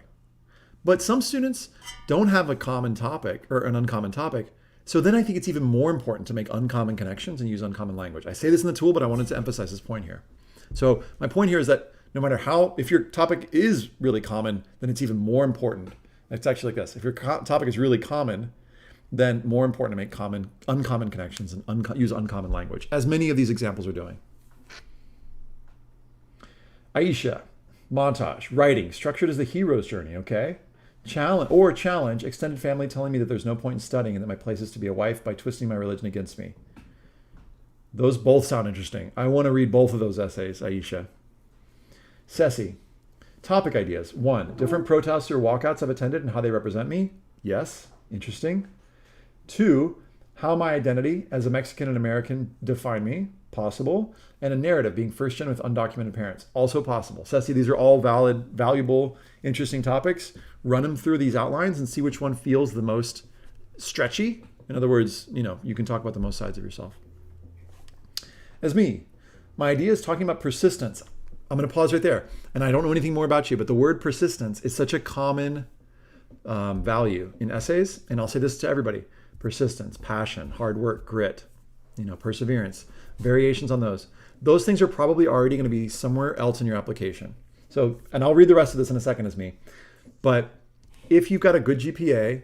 A: But some students don't have a common topic or an uncommon topic. So then I think it's even more important to make uncommon connections and use uncommon language. I say this in the tool, but I wanted to emphasize this point here. So my point here is that no matter if your topic is really common, then it's even more important. It's actually like this. If your topic is really common, then more important to make uncommon connections and use uncommon language, as many of these examples are doing. Aisha, montage, writing, structured as the hero's journey, okay? Challenge, extended family telling me that there's no point in studying and that my place is to be a wife by twisting my religion against me. Those both sound interesting. I want to read both of those essays, Aisha. Ceci, topic ideas. 1, different protests or walkouts I've attended and how they represent me. Yes, interesting. 2, how my identity as a Mexican and American define me. Possible. And a narrative, being first gen with undocumented parents. Also possible. Ceci, these are all valid, valuable, interesting topics. Run them through these outlines and see which one feels the most stretchy. In other words, you can talk about the most sides of yourself. As me, my idea is talking about persistence. I'm going to pause right there. And I don't know anything more about you, but the word persistence is such a common value in essays. And I'll say this to everybody. Persistence, passion, hard work, grit, perseverance. variations on those. Those things are probably already going to be somewhere else in your application. So, and I'll read the rest of this in a second as me. But if you've got a good GPA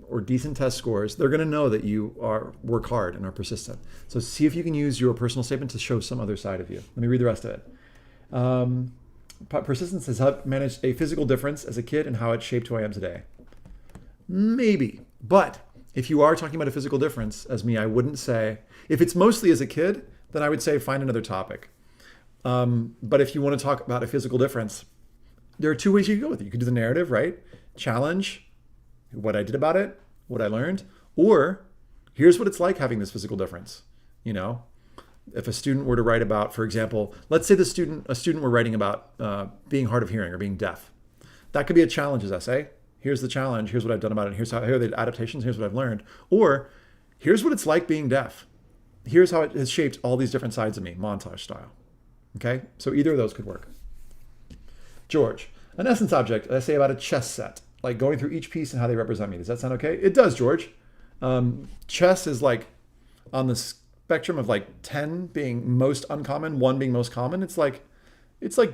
A: or decent test scores, they're going to know that you work hard and are persistent. So see if you can use your personal statement to show some other side of you. Let me read the rest of it. Persistence has helped manage a physical difference as a kid and how it shaped who I am today. Maybe. But if you are talking about a physical difference, as me, I wouldn't say, if it's mostly as a kid, then I would say find another topic. But if you want to talk about a physical difference, there are two ways you can go with it. You could do the narrative, right? Challenge what I did about it, what I learned, or here's what it's like having this physical difference. You know, if a student were to write about, for example, let's say a student were writing about being hard of hearing or being deaf. That could be a challenges essay. Here's the challenge. Here's what I've done about it. Here are the adaptations. Here's what I've learned. Or here's what it's like being deaf. Here's how it has shaped all these different sides of me, montage style. Okay, so either of those could work. George, an essence object, essay about a chess set, like going through each piece and how they represent me. Does that sound okay? It does, George. Chess is like on the spectrum of like 10 being most uncommon, 1 being most common. It's like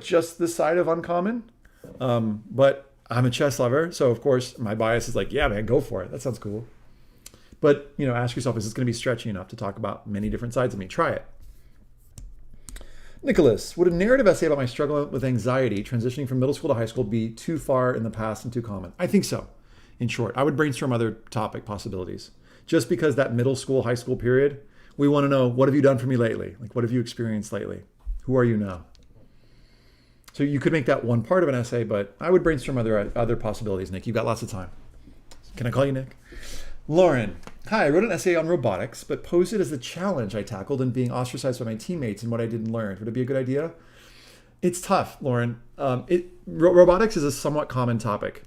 A: just this side of uncommon. But I'm a chess lover, so of course my bias is like, yeah, man, go for it. That sounds cool. But ask yourself, is this going to be stretchy enough to talk about many different sides of me? Try it. Nicholas, would a narrative essay about my struggle with anxiety transitioning from middle school to high school be too far in the past and too common? I think so. In short, I would brainstorm other topic possibilities. Just because that middle school, high school period, we want to know, what have you done for me lately? Like, what have you experienced lately? Who are you now? So you could make that one part of an essay, but I would brainstorm other possibilities, Nick. You've got lots of time. Can I call you Nick? Lauren, hi, I wrote an essay on robotics, but posed it as a challenge I tackled in being ostracized by my teammates and what I didn't learn. Would it be a good idea? It's tough, Lauren. Robotics is a somewhat common topic.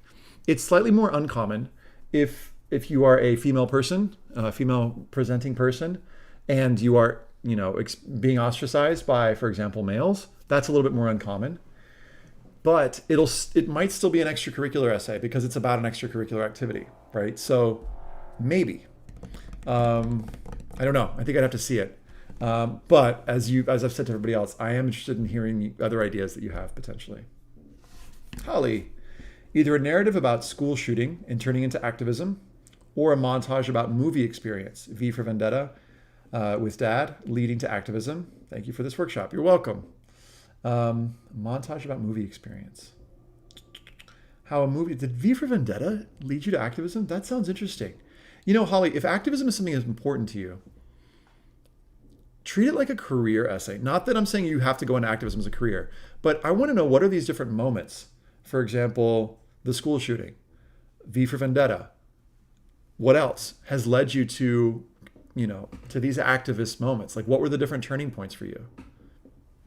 A: It's slightly more uncommon if you are a female person, a female presenting person, and you are, being ostracized by, for example, males. That's a little bit more uncommon. But it might still be an extracurricular essay because it's about an extracurricular activity, right? So maybe. I don't know. I think I'd have to see it. But as I've said to everybody else, I am interested in hearing other ideas that you have potentially. Holly, either a narrative about school shooting and turning into activism, or a montage about movie experience, V for Vendetta, with Dad, leading to activism. Thank you for this workshop. You're welcome. Montage about movie experience. Did V for Vendetta lead you to activism? That sounds interesting. Holly, if activism is something that's important to you, treat it like a career essay. Not that I'm saying you have to go into activism as a career, but I want to know, what are these different moments? For example, the school shooting, V for Vendetta. What else has led you to these activist moments? Like, what were the different turning points for you?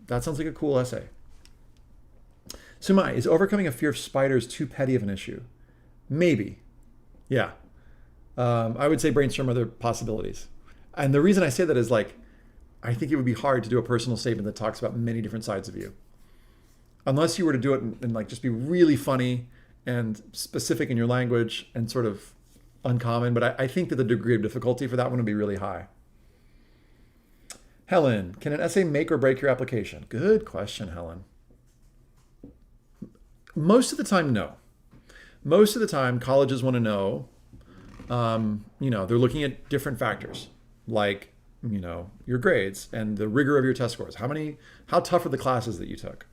A: That sounds like a cool essay. Sumai, is overcoming a fear of spiders too petty of an issue? Maybe. Yeah. I would say brainstorm other possibilities. And the reason I say that is I think it would be hard to do a personal statement that talks about many different sides of you. Unless you were to do it and just be really funny and specific in your language and sort of uncommon. But I think that the degree of difficulty for that one would be really high. Helen, can an essay make or break your application? Good question, Helen. Most of the time, no. Most of the time, colleges want to know, they're looking at different factors, like, your grades and the rigor of your test scores. How tough are the classes that you took?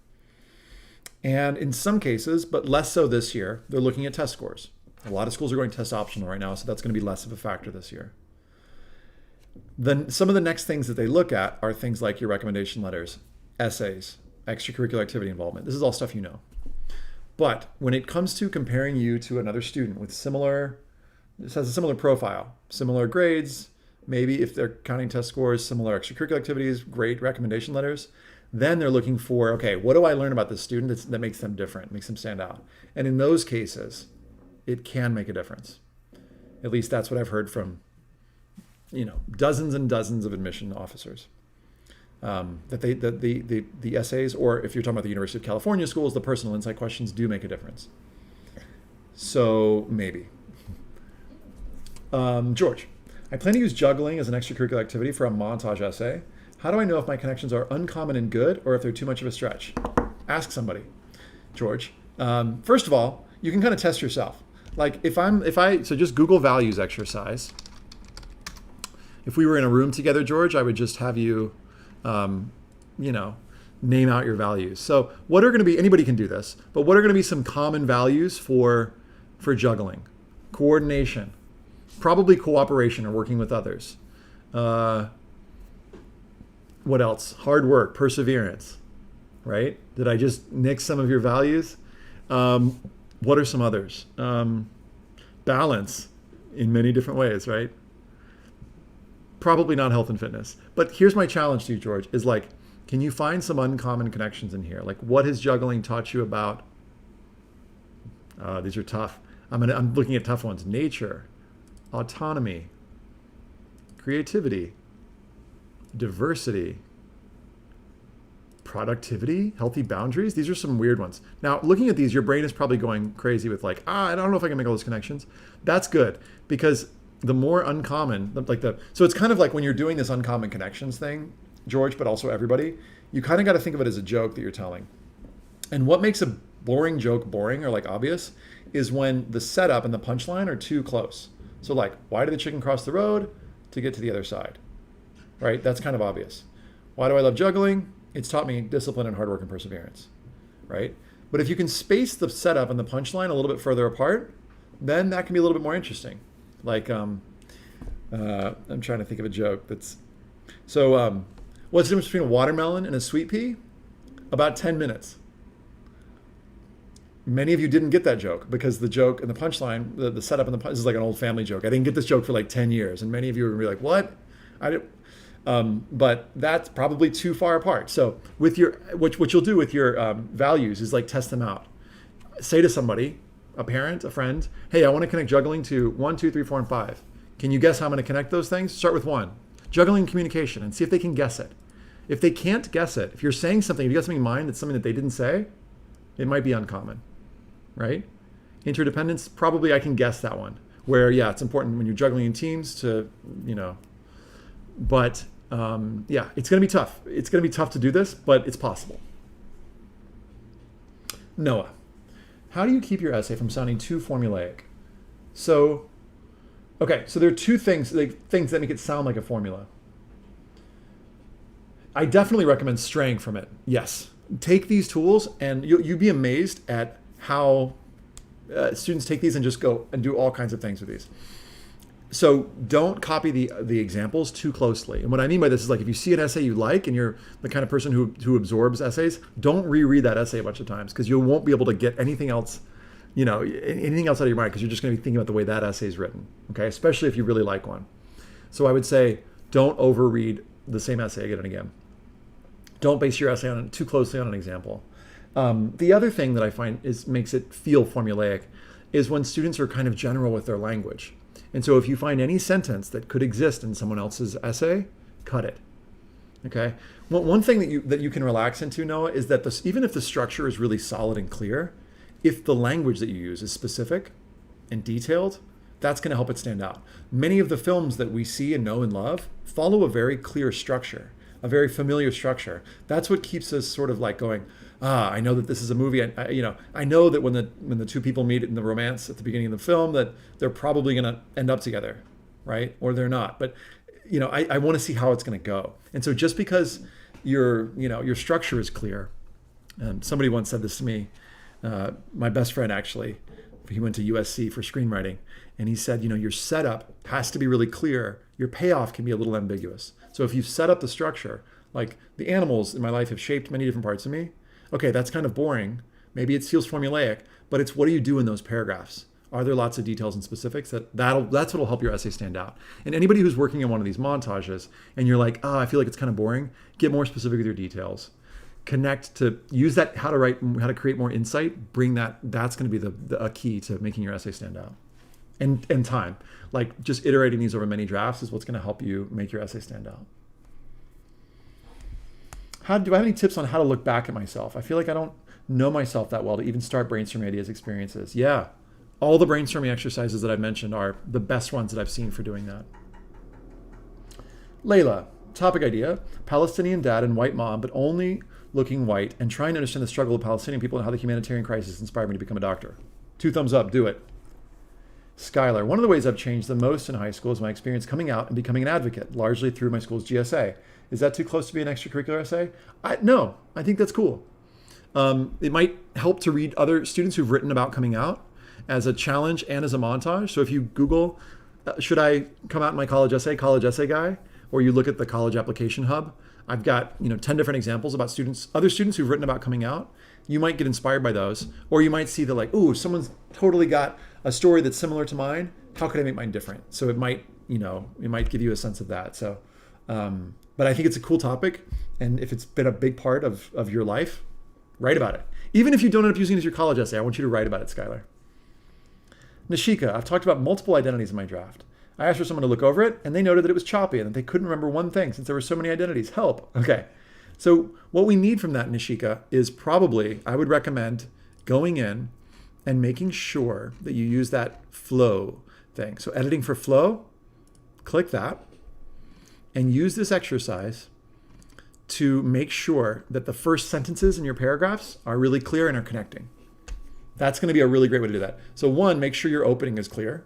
A: And in some cases, but less so this year, they're looking at test scores. A lot of schools are going test optional right now, so that's going to be less of a factor this year. Then some of the next things that they look at are things like your recommendation letters, essays, extracurricular activity involvement. This is all stuff you know. But when it comes to comparing you to another student with this has a similar profile, similar grades, maybe if they're counting test scores, similar extracurricular activities, great recommendation letters, then they're looking for, okay, what do I learn about this student that makes them different, makes them stand out? And in those cases, it can make a difference. At least that's what I've heard from dozens and dozens of admission officers, that the essays, or if you're talking about the University of California schools, the personal insight questions do make a difference. So maybe. George, I plan to use juggling as an extracurricular activity for a montage essay. How do I know if my connections are uncommon and good or if they're too much of a stretch? Ask somebody, George. First of all, you can kind of test yourself. Like so just Google values exercise. If we were in a room together, George, I would just have you, name out your values. So what are going to be, anybody can do this, but what are going to be some common values for juggling? Coordination, probably cooperation or working with others. What else? Hard work, perseverance, right? Did I just nix some of your values? What are some others? Balance in many different ways, right? Probably not health and fitness. But here's my challenge to you, George, is like, can you find some uncommon connections in here? Like, what has juggling taught you about? These are tough. I'm looking at tough ones. Nature, autonomy, creativity, diversity, productivity, healthy boundaries. These are some weird ones. Now, looking at these, your brain is probably going crazy with like, I don't know if I can make all those connections. That's good, because the more uncommon, so it's kind of like when you're doing this uncommon connections thing, George, but also everybody, you kind of got to think of it as a joke that you're telling. And what makes a boring joke boring or like obvious is when the setup and the punchline are too close. So like, why did the chicken cross the road? To get to the other side, right? That's kind of obvious. Why do I love juggling? It's taught me discipline and hard work and perseverance, right? But if you can space the setup and the punchline a little bit further apart, then that can be a little bit more interesting. Like, I'm trying to think of a joke that's, so what's the difference between a watermelon and a sweet pea? About 10 minutes. Many of you didn't get that joke because the joke and the punchline, the setup and this is like an old family joke. I didn't get this joke for like 10 years. And many of you are going to be like, what? But that's probably too far apart. So with what you'll do with your values is like test them out. Say to somebody, a parent, a friend, hey, I want to connect juggling to 1, 2, 3, 4, and 5. Can you guess how I'm going to connect those things? Start with 1. Juggling communication, and see if they can guess it. If they can't guess it, if you're saying something, if you got something in mind that's something that they didn't say, it might be uncommon, right? Interdependence, probably I can guess that one. Where, yeah, it's important when you're juggling in teams to, but yeah, it's going to be tough. It's going to be tough to do this, but it's possible. Noah, how do you keep your essay from sounding too formulaic? So, okay, so there are two things that make it sound like a formula. I definitely recommend straying from it. Yes, take these tools and you'd be amazed at how students take these and just go and do all kinds of things with these. So don't copy the examples too closely. And what I mean by this is like if you see an essay you like and you're the kind of person who absorbs essays, don't reread that essay a bunch of times because you won't be able to get anything else, anything else out of your mind because you're just going to be thinking about the way that essay is written. Okay, especially if you really like one. So I would say don't overread the same essay again and again. Don't base your essay too closely on an example. The other thing that I find makes it feel formulaic is when students are kind of general with their language. And so if you find any sentence that could exist in someone else's essay, cut it. Okay. Well, one thing that you can relax into, Noah, is that even if the structure is really solid and clear, if the language that you use is specific and detailed, that's going to help it stand out. Many of the films that we see and know and love follow a very clear structure, a very familiar structure. That's what keeps us sort of like going, I know that this is a movie. I know that when the two people meet in the romance at the beginning of the film, that they're probably going to end up together, right? Or they're not. But I want to see how it's going to go. And so just because your structure is clear, somebody once said this to me. My best friend actually, he went to USC for screenwriting, and he said, your setup has to be really clear. Your payoff can be a little ambiguous. So if you set up the structure, like the animals in my life have shaped many different parts of me. Okay, that's kind of boring. Maybe it feels formulaic, but it's what do you do in those paragraphs? Are there lots of details and specifics? That's what'll help your essay stand out. And anybody who's working on one of these montages and you're like, I feel like it's kind of boring, get more specific with your details. Connect to use that how to create more insight. Bring that's going to be a key to making your essay stand out. And time, like just iterating these over many drafts is what's going to help you make your essay stand out. Do I have any tips on how to look back at myself? I feel like I don't know myself that well to even start brainstorming ideas, experiences. Yeah, all the brainstorming exercises that I've mentioned are the best ones that I've seen for doing that. Layla, topic idea: Palestinian dad and white mom, but only looking white, and trying to understand the struggle of Palestinian people and how the humanitarian crisis inspired me to become a doctor. 2 thumbs up, do it. Skylar, one of the ways I've changed the most in high school is my experience coming out and becoming an advocate, largely through my school's GSA. Is that too close to be an extracurricular essay? No, I think that's cool. It might help to read other students who've written about coming out as a challenge and as a montage. So if you Google, should I come out in my college essay guy, or you look at the college application hub, I've got 10 different examples about other students who've written about coming out. You might get inspired by those, or you might see that like, ooh, someone's totally got a story that's similar to mine. How could I make mine different? So it might, it might give you a sense of that. So, but I think it's a cool topic, and if it's been a big part of your life, write about it. Even if you don't end up using it as your college essay, I want you to write about it, Skylar. Nishika, I've talked about multiple identities in my draft. I asked for someone to look over it, and they noted that it was choppy and that they couldn't remember one thing since there were so many identities. Help. Okay. So what we need from that, Nishika, is probably, I would recommend going in and making sure that you use that flow thing. So editing for flow, click that, and use this exercise to make sure that the first sentences in your paragraphs are really clear and are connecting. That's going to be a really great way to do that. So 1, make sure your opening is clear,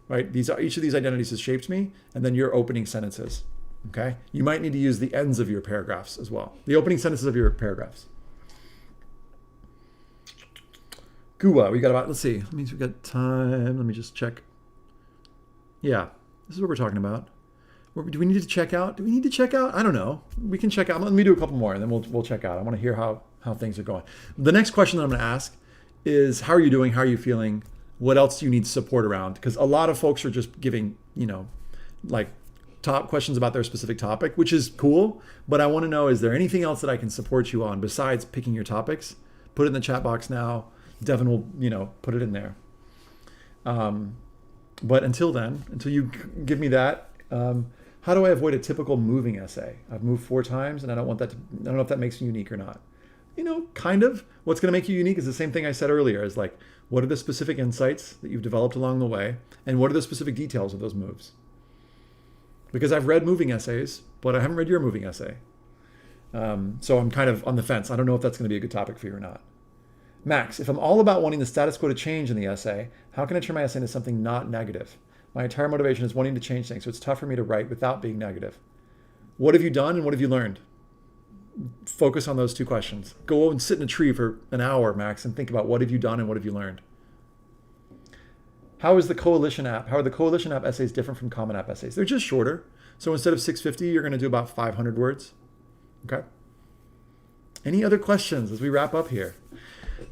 A: right? Each of these identities has shaped me, and then your opening sentences, okay? You might need to use the ends of your paragraphs as well. The opening sentences of your paragraphs. Gua, we got about, let's see, that means we've got time. Let me just check. Yeah, this is what we're talking about. Do we need to check out? Do we need to check out? I don't know. We can check out. Let me do a couple more, and then we'll check out. I want to hear how things are going. The next question that I'm going to ask is, how are you doing? How are you feeling? What else do you need support around? Because a lot of folks are just giving, like top questions about their specific topic, which is cool. But I want to know, is there anything else that I can support you on besides picking your topics? Put it in the chat box now. Devin will, put it in there. But until then, until you give me that, how do I avoid a typical moving essay? I've moved 4 times, and I don't know if that makes me unique or not. Kind of. What's going to make you unique is the same thing I said earlier, is like, what are the specific insights that you've developed along the way, and what are the specific details of those moves? Because I've read moving essays, but I haven't read your moving essay. So I'm kind of on the fence. I don't know if that's going to be a good topic for you or not. Max, if I'm all about wanting the status quo to change in the essay, how can I turn my essay into something not negative? My entire motivation is wanting to change things, so it's tough for me to write without being negative. What have you done and what have you learned? Focus on those 2 questions. Go and sit in a tree for an hour, Max, and think about what have you done and what have you learned. How are the Coalition app essays different from Common App essays? They're just shorter. So instead of 650, you're going to do about 500 words. Okay. Any other questions as we wrap up here?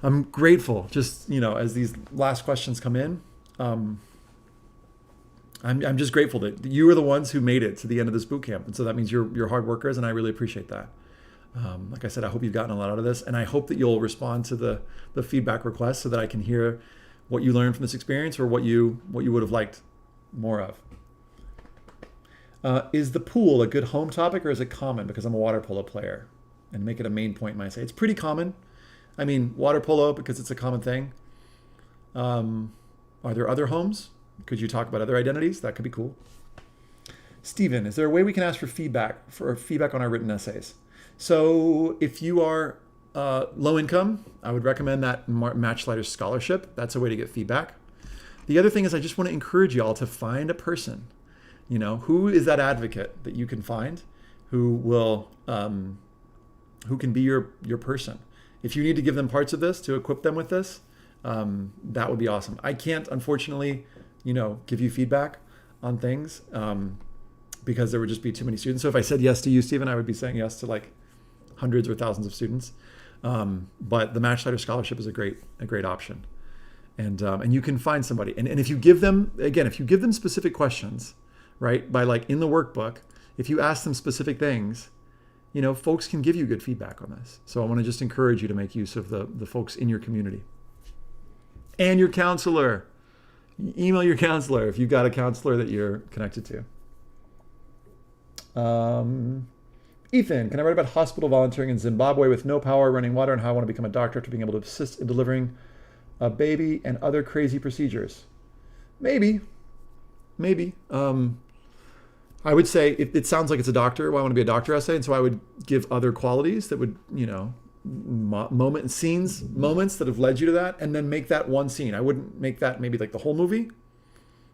A: I'm grateful, just, as these last questions come in, I'm just grateful that you are the ones who made it to the end of this boot camp. And so that means you're hard workers, and I really appreciate that. Like I said, I hope you've gotten a lot out of this, and I hope that you'll respond to the feedback requests so that I can hear what you learned from this experience or what you would have liked more of. Is the pool a good home topic, or is it common because I'm a water polo player? And make it a main point in my essay. It's pretty common. I mean, water polo because it's a common thing. Are there other homes? Could you talk about other identities? That could be cool. Stephen, is there a way we can ask for feedback on our written essays? So if you are low income, I would recommend that Matchlighter Scholarship. That's a way to get feedback. The other thing is, I just want to encourage y'all to find a person. Who is that advocate that you can find who will who can be your person? If you need to give them parts of this to equip them with this, that would be awesome. I can't, unfortunately, give you feedback on things because there would just be too many students. So if I said yes to you, Stephen, I would be saying yes to like hundreds or thousands of students. But the Matchlighter Scholarship is a great option. And you can find somebody. And if you give them, again, if you give them specific questions, right, by like in the workbook, if you ask them specific things, folks can give you good feedback on this. So I want to just encourage you to make use of the folks in your community. And your counselor. Email your counselor if you've got a counselor that you're connected to. Ethan, can I write about hospital volunteering in Zimbabwe with no power, running water, and how I want to become a doctor after being able to assist in delivering a baby and other crazy procedures? Maybe. I would say it sounds like it's a doctor. Well, I want to be a doctor essay. And so I would give other qualities that would, moment and scenes, moments that have led you to that, and then make that one scene. I wouldn't make that maybe like the whole movie,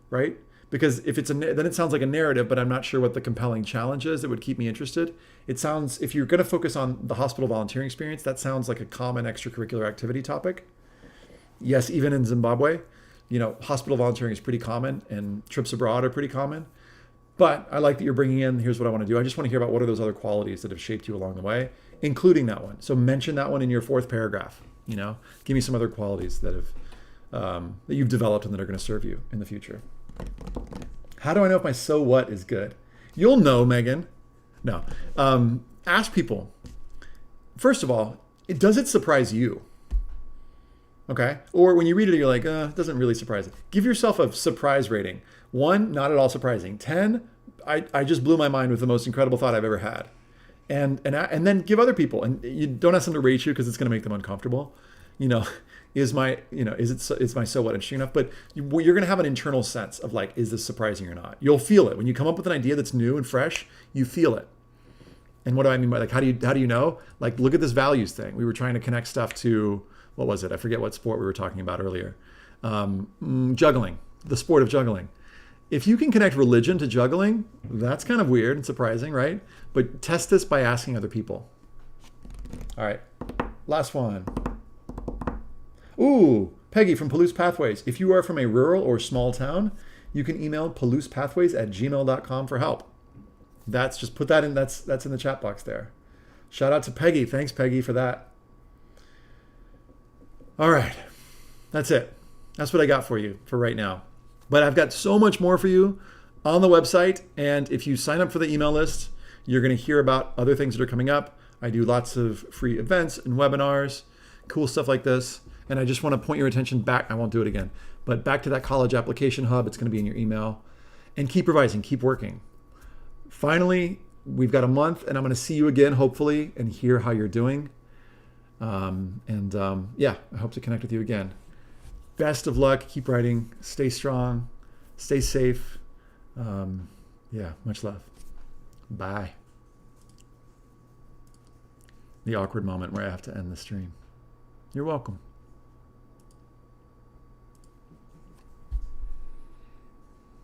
A: right? Because if then it sounds like a narrative, but I'm not sure what the compelling challenge is that would keep me interested. It sounds, if you're going to focus on the hospital volunteering experience, that sounds like a common extracurricular activity topic. Yes, even in Zimbabwe, hospital volunteering is pretty common and trips abroad are pretty common. But I like that you're bringing in, here's what I want to do. I just want to hear about what are those other qualities that have shaped you along the way, including that one. So mention that one in your fourth paragraph. Give me some other qualities that you've developed and that are going to serve you in the future. How do I know if my so what is good? You'll know, Megan. No. Ask people. First of all, does it surprise you? Okay? Or when you read it, you're like, it doesn't really surprise me. Give yourself a surprise rating. 1, not at all surprising. 10, I just blew my mind with the most incredible thought I've ever had. And then give other people. And you don't ask them to rate you because it's going to make them uncomfortable. Is my so what interesting enough? But you're going to have an internal sense of like, is this surprising or not? You'll feel it when you come up with an idea that's new and fresh. You feel it. And what do I mean by like how do you know? Like, look at this values thing. We were trying to connect stuff to, what was it? I forget what sport we were talking about earlier. Juggling, the sport of juggling. If you can connect religion to juggling, that's kind of weird and surprising, right? But test this by asking other people. All right, last one. Ooh, Peggy from Palouse Pathways. If you are from a rural or small town, you can email palousepathways@gmail.com for help. That's just put that in. That's in the chat box there. Shout out to Peggy. Thanks, Peggy, for that. All right, that's it. That's what I got for you for right now. But I've got so much more for you on the website. And if you sign up for the email list, you're going to hear about other things that are coming up. I do lots of free events and webinars, cool stuff like this. And I just want to point your attention back. I won't do it again, but back to that college application hub. It's going to be in your email. And keep revising, keep working. Finally, we've got a month and I'm going to see you again, hopefully, and hear how you're doing. I hope to connect with you again. Best of luck. Keep writing. Stay strong. Stay safe. Much love. Bye. The awkward moment where I have to end the stream. You're welcome.